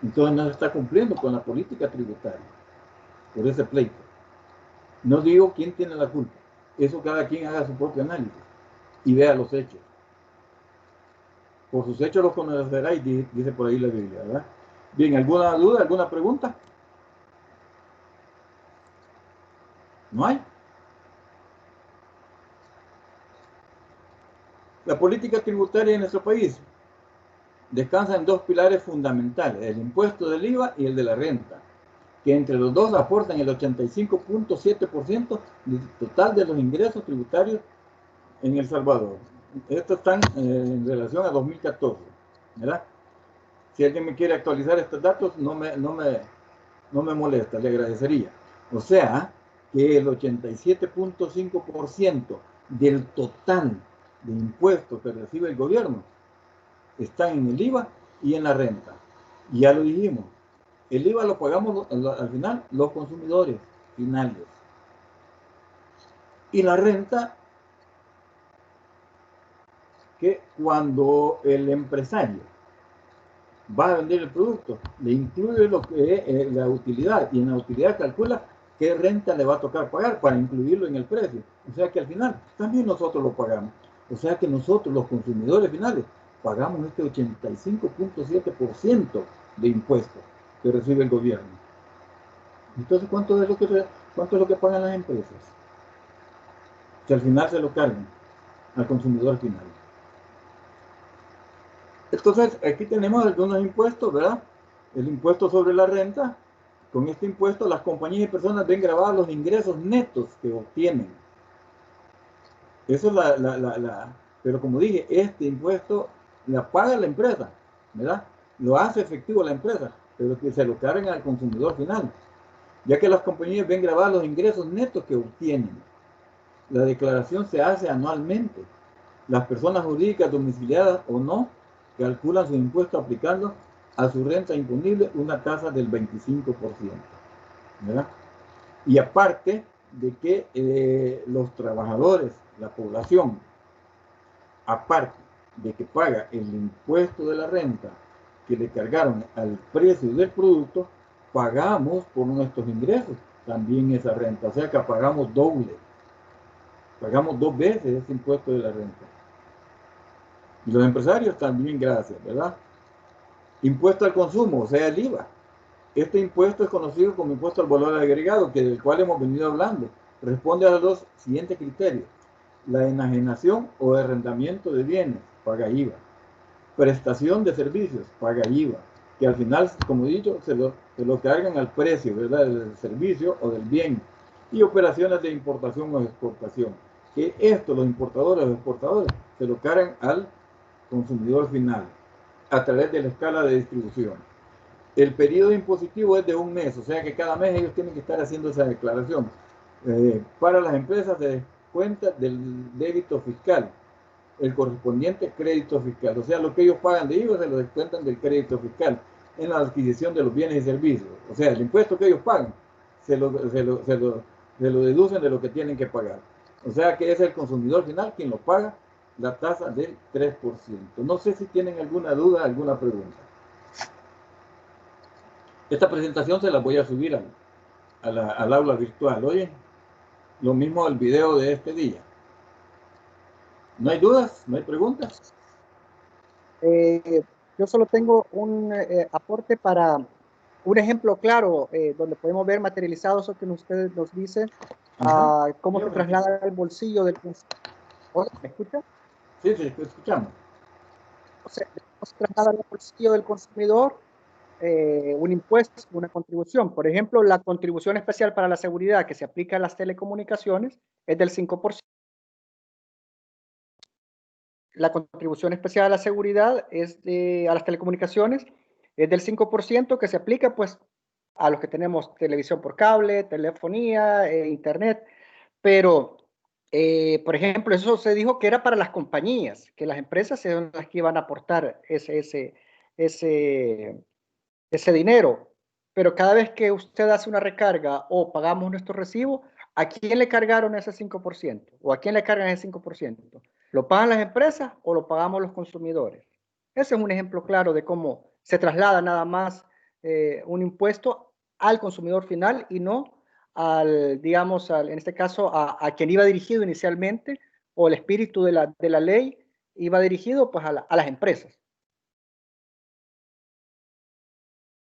Entonces no se está cumpliendo con la política tributaria por ese pleito. No digo quién tiene la culpa, eso cada quien haga su propio análisis y vea los hechos. Por sus hechos los conoceráis, dice por ahí la Biblia, ¿verdad? Bien, ¿alguna duda, alguna pregunta? ¿No hay? La política tributaria en nuestro país descansa en dos pilares fundamentales, el impuesto del IVA y el de la renta, que entre los dos aportan el 85.7% del total de los ingresos tributarios en El Salvador. Estos están en relación a 2014, ¿verdad? Si alguien me quiere actualizar estos datos, no me molesta, le agradecería. O sea, que el 87.5% del total de impuestos que recibe el gobierno están en el IVA y en la renta. Y ya lo dijimos, el IVA lo pagamos al final los consumidores finales. Y la renta, que cuando el empresario va a vender el producto, le incluye lo que es la utilidad, y en la utilidad calcula qué renta le va a tocar pagar para incluirlo en el precio. O sea que al final también nosotros lo pagamos. O sea que nosotros, los consumidores finales, pagamos este 85.7% de impuestos que recibe el gobierno. Entonces, ¿cuánto es lo que pagan las empresas? Que al final se lo cargan al consumidor final. Entonces, aquí tenemos algunos impuestos, ¿verdad? El impuesto sobre la renta. Con este impuesto, las compañías y personas ven grabados los ingresos netos que obtienen. Eso es pero como dije, este impuesto la paga la empresa, ¿verdad? Lo hace efectivo la empresa, pero que se lo cargan al consumidor final, ya que las compañías ven grabados los ingresos netos que obtienen. La declaración se hace anualmente. Las personas jurídicas domiciliadas o no calculan su impuesto aplicando a su renta imponible una tasa del 25%, ¿verdad? Y aparte de que los trabajadores, la población, aparte de que paga el impuesto de la renta que le cargaron al precio del producto, pagamos por nuestros ingresos también esa renta. O sea que pagamos doble. Pagamos dos veces ese impuesto de la renta. Y los empresarios también, gracias, ¿verdad? Impuesto al consumo, o sea, el IVA. Este impuesto es conocido como impuesto al valor agregado, del cual hemos venido hablando. Responde a los siguientes criterios. La enajenación o arrendamiento de bienes, paga IVA. Prestación de servicios, paga IVA. Que al final, como he dicho, se lo cargan al precio, ¿verdad?, del servicio o del bien. Y operaciones de importación o exportación. Que esto, los importadores o exportadores, se lo cargan al consumidor final a través de la escala de distribución. El periodo impositivo es de un mes, o sea que cada mes ellos tienen que estar haciendo esa declaración. Para las empresas se descuenta del débito fiscal, el correspondiente crédito fiscal, o sea, lo que ellos pagan de IVA se lo descuentan del crédito fiscal en la adquisición de los bienes y servicios. O sea, el impuesto que ellos pagan se lo deducen de lo que tienen que pagar. O sea que es el consumidor final quien lo paga la tasa del 3%. No sé si tienen alguna duda, alguna pregunta. Esta presentación se la voy a subir al aula virtual, ¿oye? Lo mismo el video de este día. ¿No hay dudas? ¿No hay preguntas? Yo solo tengo un aporte para un ejemplo claro donde podemos ver materializado eso que ustedes nos dicen, cómo se traslada al bolsillo del consumidor. ¿Hola? ¿Me escucha? Sí, sí, estoy escuchando. O sea, se traslada al bolsillo del consumidor un impuesto, una contribución. Por ejemplo, la contribución especial para la seguridad que se aplica a las telecomunicaciones es del 5%. La contribución especial a la seguridad a las telecomunicaciones es del 5% que se aplica pues a los que tenemos televisión por cable, telefonía, internet, pero por ejemplo eso se dijo que era para las compañías, que las empresas son las que iban a aportar ese dinero, pero cada vez que usted hace una recarga o pagamos nuestro recibo, ¿a quién le cargaron ese 5%? ¿O a quién le cargan ese 5%? ¿Lo pagan las empresas o lo pagamos los consumidores? Ese es un ejemplo claro de cómo se traslada nada más un impuesto al consumidor final y no digamos, en este caso, a quien iba dirigido inicialmente, o el espíritu de la ley iba dirigido pues a las empresas.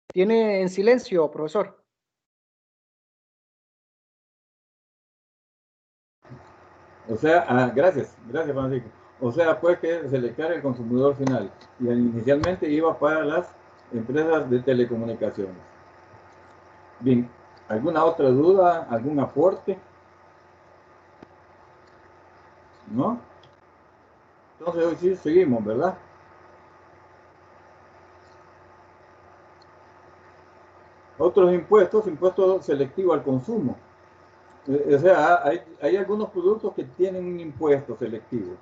Tiene en silencio, profesor. O sea, gracias, Francisco. O sea, pues que se le carga al consumidor final y inicialmente iba para las empresas de telecomunicaciones. Bien, ¿alguna otra duda? ¿Algún aporte? ¿No? Entonces hoy sí seguimos, ¿verdad? Otros impuestos, impuesto selectivo al consumo. O sea, hay algunos productos que tienen un impuesto selectivo.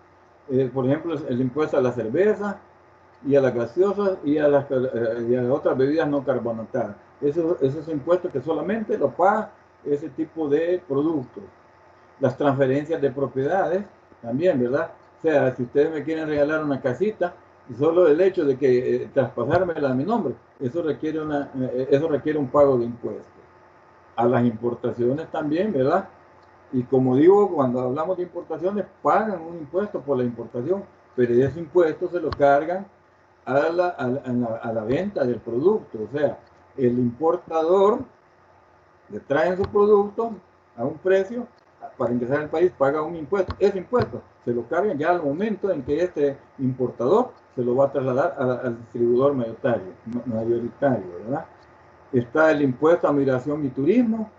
Por ejemplo, el impuesto a la cerveza y a las gaseosas y a las otras bebidas no carbonatadas. Esos impuestos que solamente lo paga ese tipo de productos. Las transferencias de propiedades también, ¿verdad? O sea, si ustedes me quieren regalar una casita, solo el hecho de que traspasármela a mi nombre, eso requiere un pago de impuestos. A las importaciones también, ¿verdad? Y como digo, cuando hablamos de importaciones, pagan un impuesto por la importación, pero ese impuesto se lo cargan a la venta del producto. O sea, el importador le trae su producto a un precio, para ingresar al país paga un impuesto. Ese impuesto se lo cargan ya al momento en que este importador se lo va a trasladar al distribuidor mayoritario, ¿verdad? Está el impuesto a migración y turismo.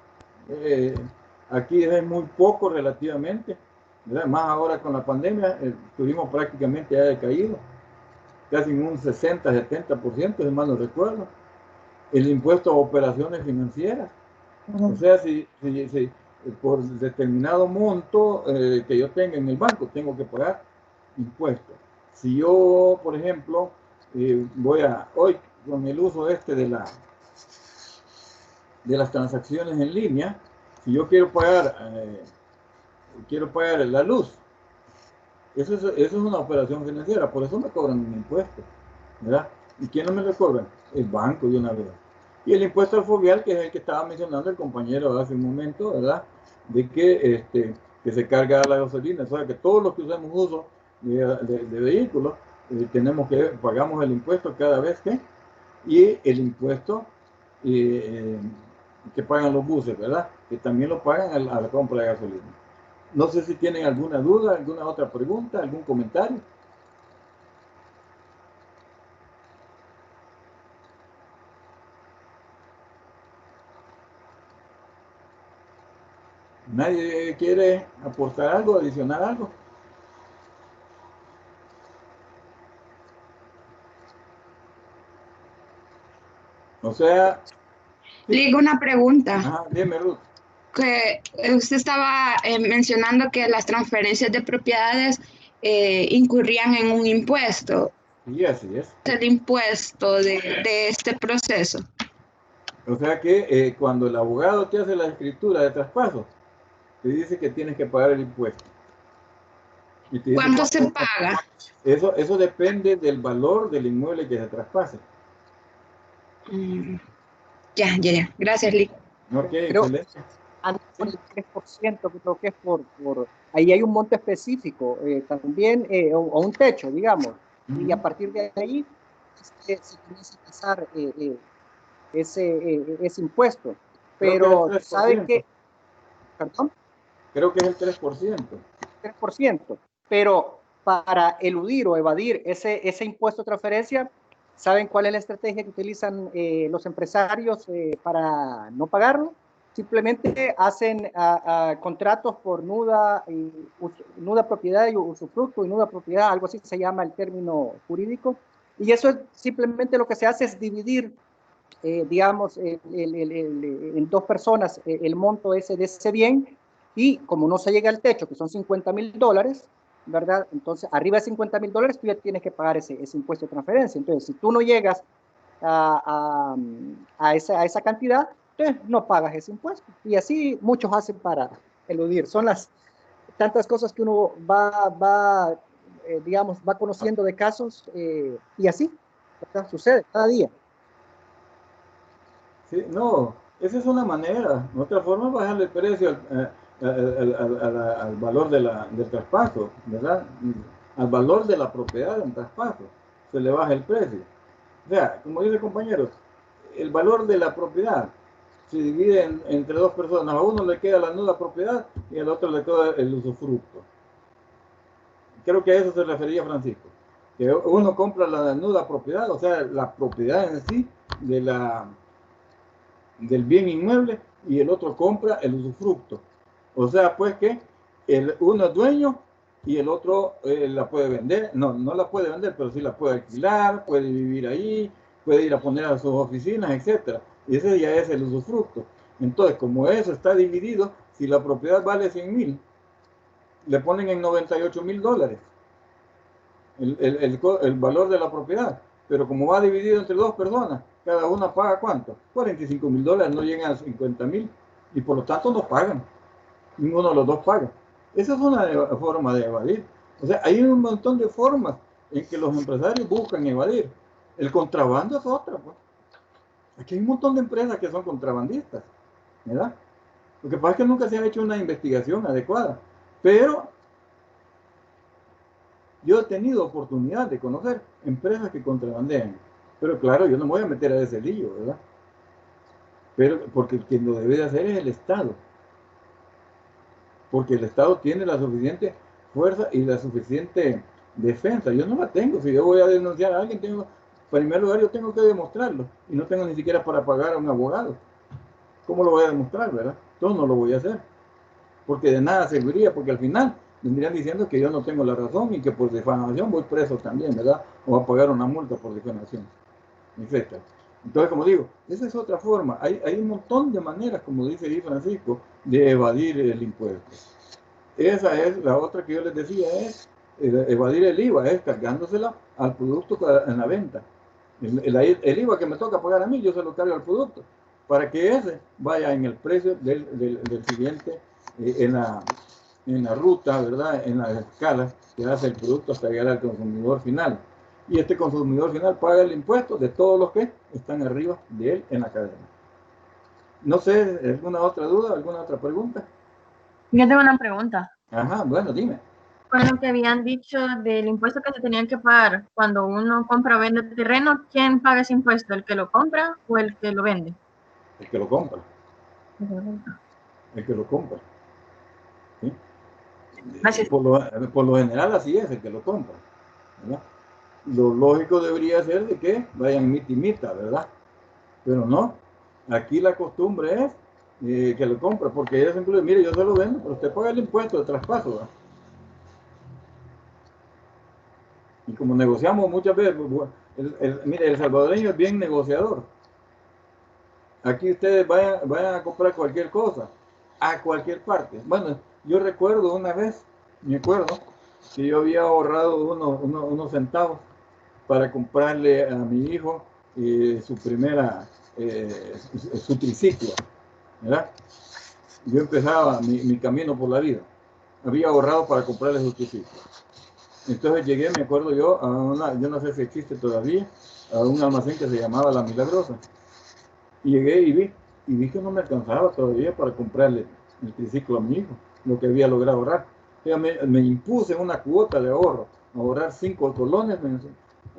Aquí es muy poco relativamente, ¿verdad? Más ahora con la pandemia, el turismo prácticamente ha decaído, casi en un 60-70%, si mal no recuerdo. El impuesto a operaciones financieras. O sea, si por determinado monto que yo tenga en el banco, tengo que pagar impuestos. Si yo, por ejemplo, hoy con el uso de las transacciones en línea, si yo quiero pagar la luz, eso es una operación financiera, por eso me cobran un impuesto, ¿verdad? ¿Y quién no me lo cobra? El banco de una vez. Y el impuesto al fogueal, que es el que estaba mencionando el compañero hace un momento, ¿verdad? De que se carga la gasolina. O sea, que todos los que usamos uso de vehículos, pagamos el impuesto cada vez que, y el impuesto que pagan los buses, ¿verdad? Que también lo pagan a la compra de gasolina. No sé si tienen alguna duda, alguna otra pregunta, algún comentario. ¿Nadie quiere aportar algo, adicionar algo? O sea... Le digo una pregunta. Ajá, dime, Ruth. Que usted estaba mencionando que las transferencias de propiedades incurrían en un impuesto. Sí, así es. El impuesto de este proceso. O sea que cuando el abogado te hace la escritura de traspaso, te dice que tienes que pagar el impuesto. ¿Cuánto se paga? Eso depende del valor del inmueble que se traspase. Ya. Gracias, Lee. Ok, Creo, excelente. Por el 3%, que creo que es ahí hay un monto específico, también, o un techo, digamos, y a partir de ahí se comienza a pasar ese impuesto. Pero ¿saben qué? ¿Perdón? Creo que es el 3%. 3%. Pero para eludir o evadir ese impuesto de transferencia, ¿saben cuál es la estrategia que utilizan los empresarios para no pagarlo? Simplemente hacen contratos por nuda propiedad y usufructo y nuda propiedad, algo así se llama el término jurídico. Y eso es simplemente lo que se hace es dividir, digamos, en dos personas el monto ese de ese bien, y como no se llega al techo, que son $50,000, ¿verdad? Entonces, arriba de $50,000 tú ya tienes que pagar ese impuesto de transferencia. Entonces, si tú no llegas a esa cantidad, entonces no pagas ese impuesto. Y así muchos hacen para eludir. Son las tantas cosas que uno digamos, va conociendo de casos y así, ¿verdad? Sucede cada día. Sí, no, esa es una manera. Otra forma es bajarle el precio al valor del traspaso, ¿verdad? Al valor de la propiedad del traspaso. Se le baja el precio. O sea, como dice el compañero, el valor de la propiedad se divide entre dos personas. A uno le queda la nuda propiedad y al otro le queda el usufructo. Creo que a eso se refería Francisco. Que uno compra la nuda propiedad, o sea, la propiedad en sí del bien inmueble, y el otro compra el usufructo. O sea, pues que uno es dueño y el otro la puede vender. No la puede vender, pero sí la puede alquilar, puede vivir ahí, puede ir a poner a sus oficinas, etc. Y ese ya es el usufructo. Entonces, como eso está dividido, si la propiedad vale 100,000, le ponen en $98,000 el valor de la propiedad. Pero como va dividido entre dos personas, cada una paga ¿cuánto? $45,000, no llegan a 50,000, y por lo tanto no pagan. Ninguno de los dos paga. Esa es una forma de evadir. O sea, hay un montón de formas en que los empresarios buscan evadir. El contrabando es otra, pues. Aquí hay un montón de empresas que son contrabandistas, ¿verdad? Lo que pasa es que nunca se ha hecho una investigación adecuada. Pero yo he tenido oportunidad de conocer empresas que contrabandean. Pero claro, yo no me voy a meter a ese lío, ¿verdad? Pero porque quien lo debe de hacer es el Estado. Porque el Estado tiene la suficiente fuerza y la suficiente defensa. Yo no la tengo. Si yo voy a denunciar a alguien, en primer lugar yo tengo que demostrarlo. Y no tengo ni siquiera para pagar a un abogado. ¿Cómo lo voy a demostrar, verdad? Entonces no lo voy a hacer. Porque de nada serviría, porque al final vendrían diciendo que yo no tengo la razón y que por difamación voy preso también, ¿verdad? O a pagar una multa por difamación, etc. Entonces, como digo, esa es otra forma. Hay un montón de maneras, como dice ahí Francisco, de evadir el impuesto. Esa es la otra que yo les decía, es evadir el IVA, es cargándosela al producto en la venta. El IVA que me toca pagar a mí, yo se lo cargo al producto, para que ese vaya en el precio del siguiente, en la ruta, ¿verdad? En la escala que hace el producto hasta llegar al consumidor final. Y este consumidor final paga el impuesto de todos los que están arriba de él en la cadena. No sé, ¿alguna otra duda, alguna otra pregunta? Yo tengo una pregunta. Ajá, bueno, dime. Bueno, que habían dicho del impuesto que se tenían que pagar cuando uno compra o vende terreno. ¿Quién paga ese impuesto? ¿El que lo compra o el que lo vende? El que lo compra. El que lo compra. ¿Sí? Gracias. Por lo general así es, el que lo compra, ¿verdad? Lo lógico debería ser de que vayan mitimita, ¿verdad? Pero no. Aquí la costumbre es que lo compra, porque ella siempre dice, mire, yo se lo vendo, pero usted paga el impuesto de traspaso, ¿verdad? Y como negociamos muchas veces, mire, el salvadoreño es bien negociador. Aquí ustedes vayan a comprar cualquier cosa, a cualquier parte. Bueno, yo recuerdo una vez, me acuerdo, que yo había ahorrado unos centavos para comprarle a mi hijo su triciclo, ¿verdad? Yo empezaba mi camino por la vida. Había ahorrado para comprarle su triciclo. Entonces llegué, me acuerdo yo, yo no sé si existe todavía, a un almacén que se llamaba La Milagrosa. Y llegué y vi que no me alcanzaba todavía para comprarle el triciclo a mi hijo, lo que había logrado ahorrar. Me impuse una cuota de ahorro, ahorrar 5 colones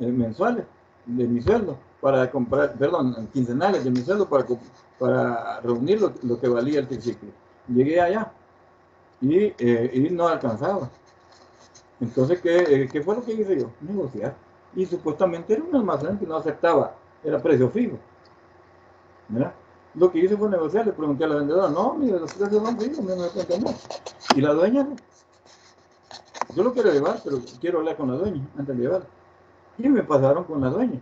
mensuales de mi sueldo para comprar, perdón, quincenales de mi sueldo para reunir lo que valía el triciclo. Llegué allá y no alcanzaba. Entonces, ¿qué fue lo que hice yo? Negociar. Y supuestamente era un almacén que no aceptaba, era precio fijo. ¿Verdad? Lo que hice fue negociar, le pregunté a la vendedora, no, mire, los precios son fijos, me cuenta no. Y la dueña no. Yo lo quiero llevar, pero quiero hablar con la dueña antes de llevarlo. Y me pasaron con la dueña.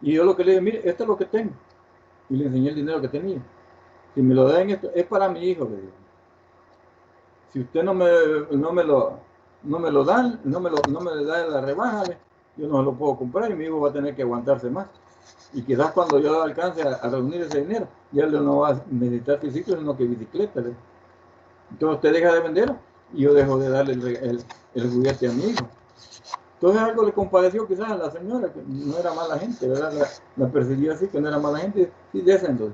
Y yo lo que le dije, mire, esto es lo que tengo. Y le enseñé el dinero que tenía. Si me lo dan, esto es para mi hijo, le digo. Si usted no me lo dan, no me da la rebaja, yo no lo puedo comprar y mi hijo va a tener que aguantarse más. Y quizás cuando yo alcance a reunir ese dinero, ya él no va a necesitar triciclo, sino que bicicleta. Entonces usted deja de vender y yo dejo de darle el juguete a mi hijo. Entonces algo le compadeció quizás a la señora, que no era mala gente, ¿verdad? La percibía así, que no era mala gente, y descendió.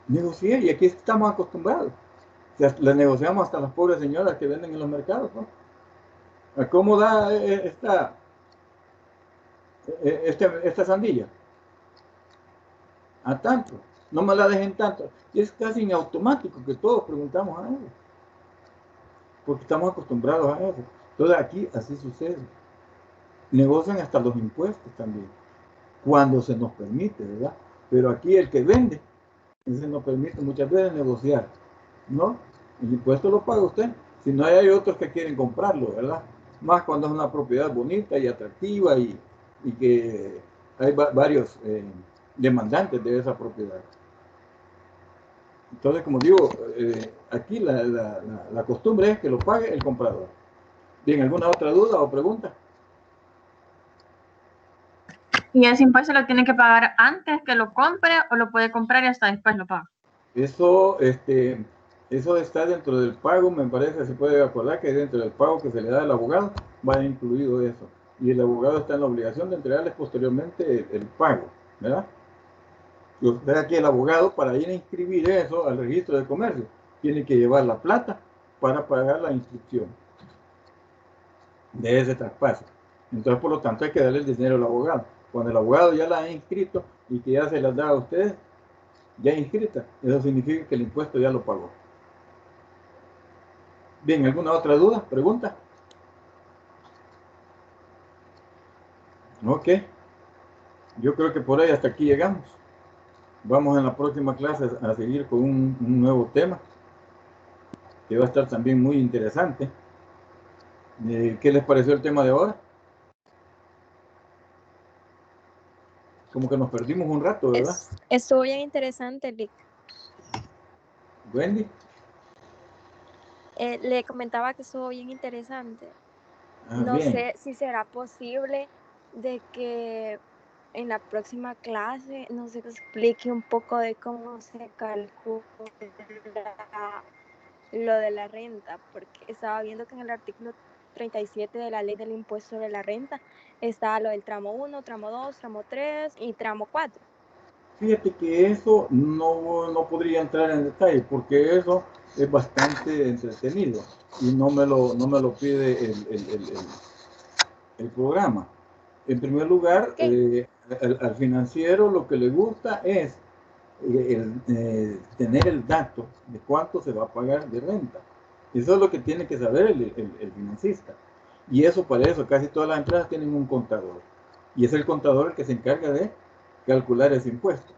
Negocié, y aquí estamos acostumbrados. O sea, le negociamos hasta las pobres señoras que venden en los mercados, ¿no? ¿A cómo da esta sandilla? A tanto. No me la dejen tanto. Y es casi en automático que todos preguntamos a ellos. Porque estamos acostumbrados a eso. Entonces aquí así sucede. Negocian hasta los impuestos también. Cuando se nos permite, ¿verdad? Pero aquí el que vende, ese nos permite muchas veces negociar, ¿no? El impuesto lo paga usted. Si no hay otros que quieren comprarlo, ¿verdad? Más cuando es una propiedad bonita y atractiva y que hay varios demandantes de esa propiedad. Entonces, como digo, aquí la costumbre es que lo pague el comprador. Bien, ¿alguna otra duda o pregunta? ¿Y ese impuesto lo tiene que pagar antes que lo compre o lo puede comprar y hasta después lo paga? Eso está dentro del pago, me parece, se puede acordar que dentro del pago que se le da al abogado va incluido eso. Y el abogado está en la obligación de entregarles posteriormente el pago, ¿verdad? Y usted aquí el abogado, para ir a inscribir eso al registro de comercio, tiene que llevar la plata para pagar la inscripción de ese traspaso. Entonces, por lo tanto, hay que darle el dinero al abogado. Cuando el abogado ya la ha inscrito y que ya se las da a ustedes, ya inscrita, eso significa que el impuesto ya lo pagó. Bien, ¿alguna otra duda? ¿Pregunta? Ok. Yo creo que por ahí hasta aquí llegamos. Vamos en la próxima clase a seguir con un nuevo tema que va a estar también muy interesante. ¿Qué les pareció el tema de ahora? Como que nos perdimos un rato, ¿verdad? Estuvo bien interesante, Rick. Wendy. Le comentaba que estuvo bien interesante. No bien. sé si será posible de que en la próxima clase nos explique un poco de cómo se calcula lo de la renta, porque estaba viendo que en el artículo 37 de la ley del impuesto sobre la renta está lo del tramo 1, tramo 2, tramo 3 y tramo 4. Fíjate que eso no podría entrar en detalle porque eso es bastante entretenido y no me lo pide el programa. En primer lugar, al financiero lo que le gusta es tener el dato de cuánto se va a pagar de renta. Eso es lo que tiene que saber el financista. Y eso, para eso, casi todas las empresas tienen un contador. Y es el contador el que se encarga de calcular ese impuesto.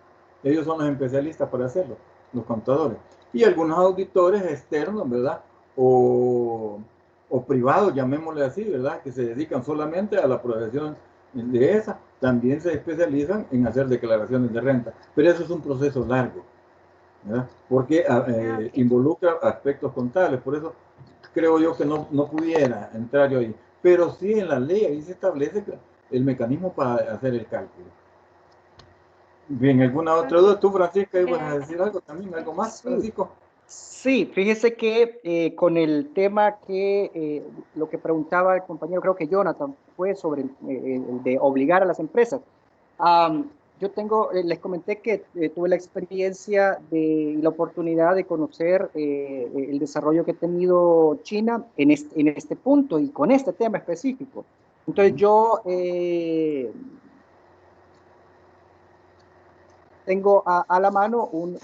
Ellos son los especialistas para hacerlo, los contadores. Y algunos auditores externos, ¿verdad? O privados, llamémosle así, ¿verdad? Que se dedican solamente a la profesión de esa, también se especializan en hacer declaraciones de renta. Pero eso es un proceso largo, ¿verdad? Porque involucra aspectos contables. Por eso creo yo que no pudiera entrar yo ahí. Pero sí en la ley ahí se establece el mecanismo para hacer el cálculo. Bien, ¿alguna otra duda? ¿Tú, Francisca, ibas a decir algo también? ¿Algo más, Francisco? Sí, fíjese que con el tema que lo que preguntaba el compañero, creo que Jonathan, fue sobre el de obligar a las empresas. Yo les comenté que tuve la experiencia y la oportunidad de conocer el desarrollo que ha tenido China en este punto y con este tema específico. Entonces yo tengo a la mano un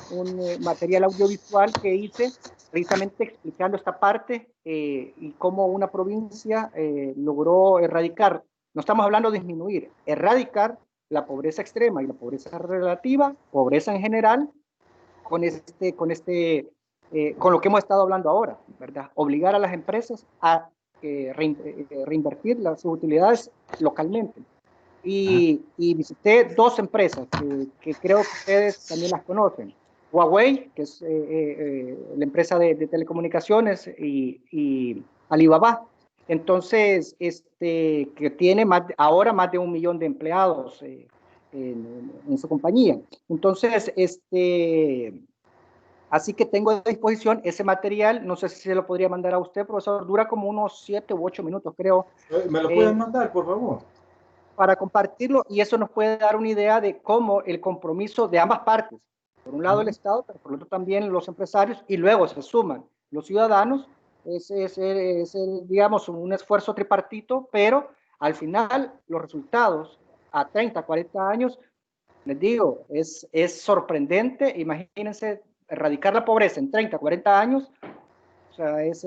material audiovisual que hice precisamente explicando esta parte y cómo una provincia logró erradicar, no estamos hablando de disminuir, erradicar la pobreza extrema y la pobreza relativa, pobreza en general, con lo que hemos estado hablando ahora, ¿verdad? Obligar a las empresas a reinvertir sus utilidades localmente. Y visité 2 empresas que creo que ustedes también las conocen. Huawei, que es la empresa de telecomunicaciones, y Alibaba. Entonces, que tiene ahora más de 1 millón de empleados en su compañía. Entonces, así que tengo a disposición ese material. No sé si se lo podría mandar a usted, profesor. Dura como unos 7 u 8 minutos, creo. ¿Me lo pueden mandar, por favor? Para compartirlo, y eso nos puede dar una idea de cómo el compromiso de ambas partes, por un lado el Estado, pero por otro también los empresarios, y luego se suman los ciudadanos, es digamos, un esfuerzo tripartito, pero al final los resultados a 30, 40 años, les digo, es sorprendente. Imagínense erradicar la pobreza en 30, 40 años, o sea, es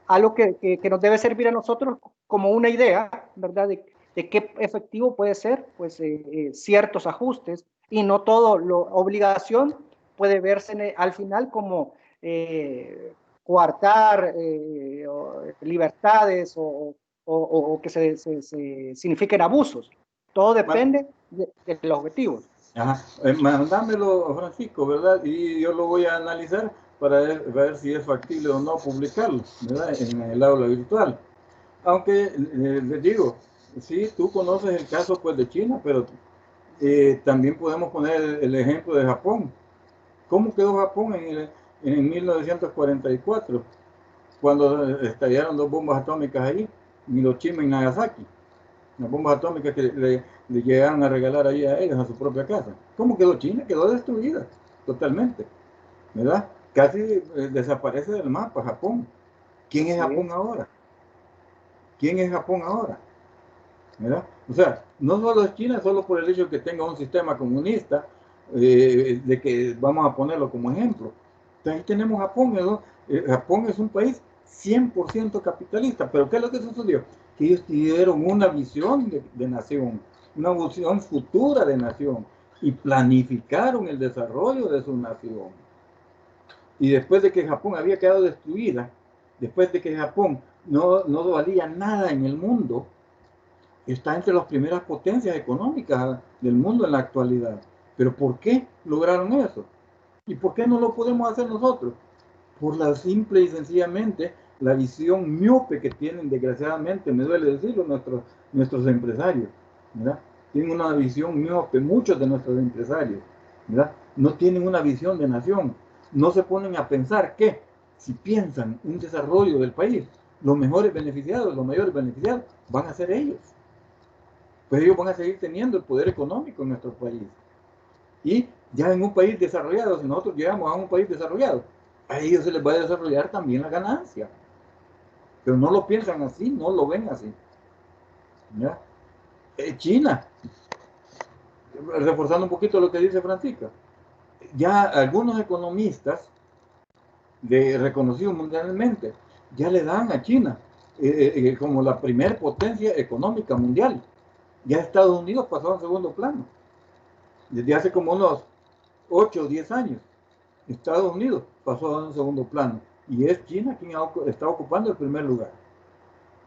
algo que nos debe servir a nosotros como una idea, ¿verdad? De qué efectivo puede ser, pues, ciertos ajustes, y no todo obligación puede verse al final como coartar libertades o que se signifiquen abusos. Todo depende de los objetivos. Ajá. Mandámelo, Francisco, ¿verdad? Y yo lo voy a analizar para ver si es factible o no publicarlo, ¿verdad? En el aula virtual. Aunque les digo, sí, tú conoces el caso pues de China, pero también podemos poner el ejemplo de Japón. ¿Cómo quedó Japón en 1944? Cuando estallaron 2 bombas atómicas ahí, en Hiroshima y Nagasaki. Las bombas atómicas que le llegaron a regalar ahí a ellos, a su propia casa. ¿Cómo quedó China? Quedó destruida totalmente, ¿verdad? Casi desaparece del mapa Japón. ¿Quién es Japón ahora? ¿Quién es Japón ahora? ¿Verdad? O sea, no solo es China, solo por el hecho de que tenga un sistema comunista, de que vamos a ponerlo como ejemplo. Ahí tenemos Japón, ¿no? Japón es un país 100% capitalista, pero ¿qué es lo que sucedió? Que ellos tuvieron una visión de nación, una visión futura de nación, y planificaron el desarrollo de su nación. Y después de que Japón había quedado destruida, después de que Japón no valía nada en el mundo, está entre las primeras potencias económicas del mundo en la actualidad. ¿Pero por qué lograron eso? ¿Y por qué no lo podemos hacer nosotros? Por la simple y sencillamente la visión miope que tienen, desgraciadamente, me duele decirlo, nuestros empresarios, ¿verdad? Tienen una visión miope, muchos de nuestros empresarios, ¿verdad? No tienen una visión de nación, no se ponen a pensar que si piensan un desarrollo del país, los mejores beneficiados, los mayores beneficiados van a ser ellos. Pues ellos van a seguir teniendo el poder económico en nuestro país. Y ya en un país desarrollado, si nosotros llegamos a un país desarrollado, a ellos se les va a desarrollar también la ganancia. Pero no lo piensan así, no lo ven así. ¿Ya? China, reforzando un poquito lo que dice Francisca, ya algunos economistas reconocidos mundialmente ya le dan a China como la primer potencia económica mundial. Ya Estados Unidos pasó a segundo plano. Desde hace como unos 8 o 10 años, Estados Unidos pasó a un segundo plano. Y es China quien está ocupando el primer lugar.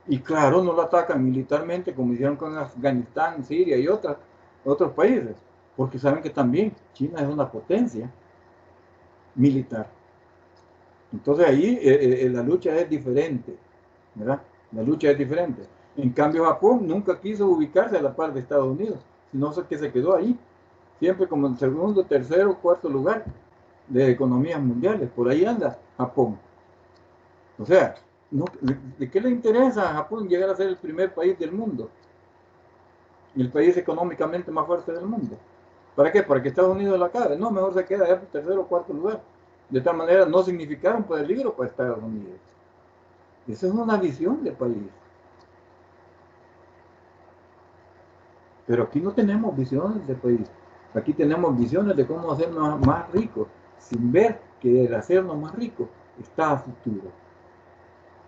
Y claro, no lo atacan militarmente como hicieron con Afganistán, Siria y otros países. Porque saben que también China es una potencia militar. Entonces ahí la lucha es diferente, ¿verdad? La lucha es diferente. En cambio, Japón nunca quiso ubicarse a la par de Estados Unidos, sino que se quedó ahí, siempre como en segundo, tercero, cuarto lugar de economías mundiales. Por ahí anda Japón. O sea, ¿de qué le interesa a Japón llegar a ser el primer país del mundo? Y el país económicamente más fuerte del mundo. ¿Para qué? ¿Para que Estados Unidos la acabe? No, mejor se queda en tercero o cuarto lugar. De tal manera no significaron peligro para Estados Unidos. Esa es una visión de país. Pero aquí no tenemos visiones de país. Aquí tenemos visiones de cómo hacernos más ricos, sin ver que el hacernos más ricos está a futuro.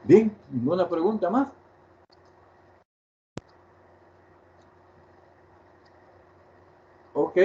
Bien, ¿ninguna pregunta más? Ok.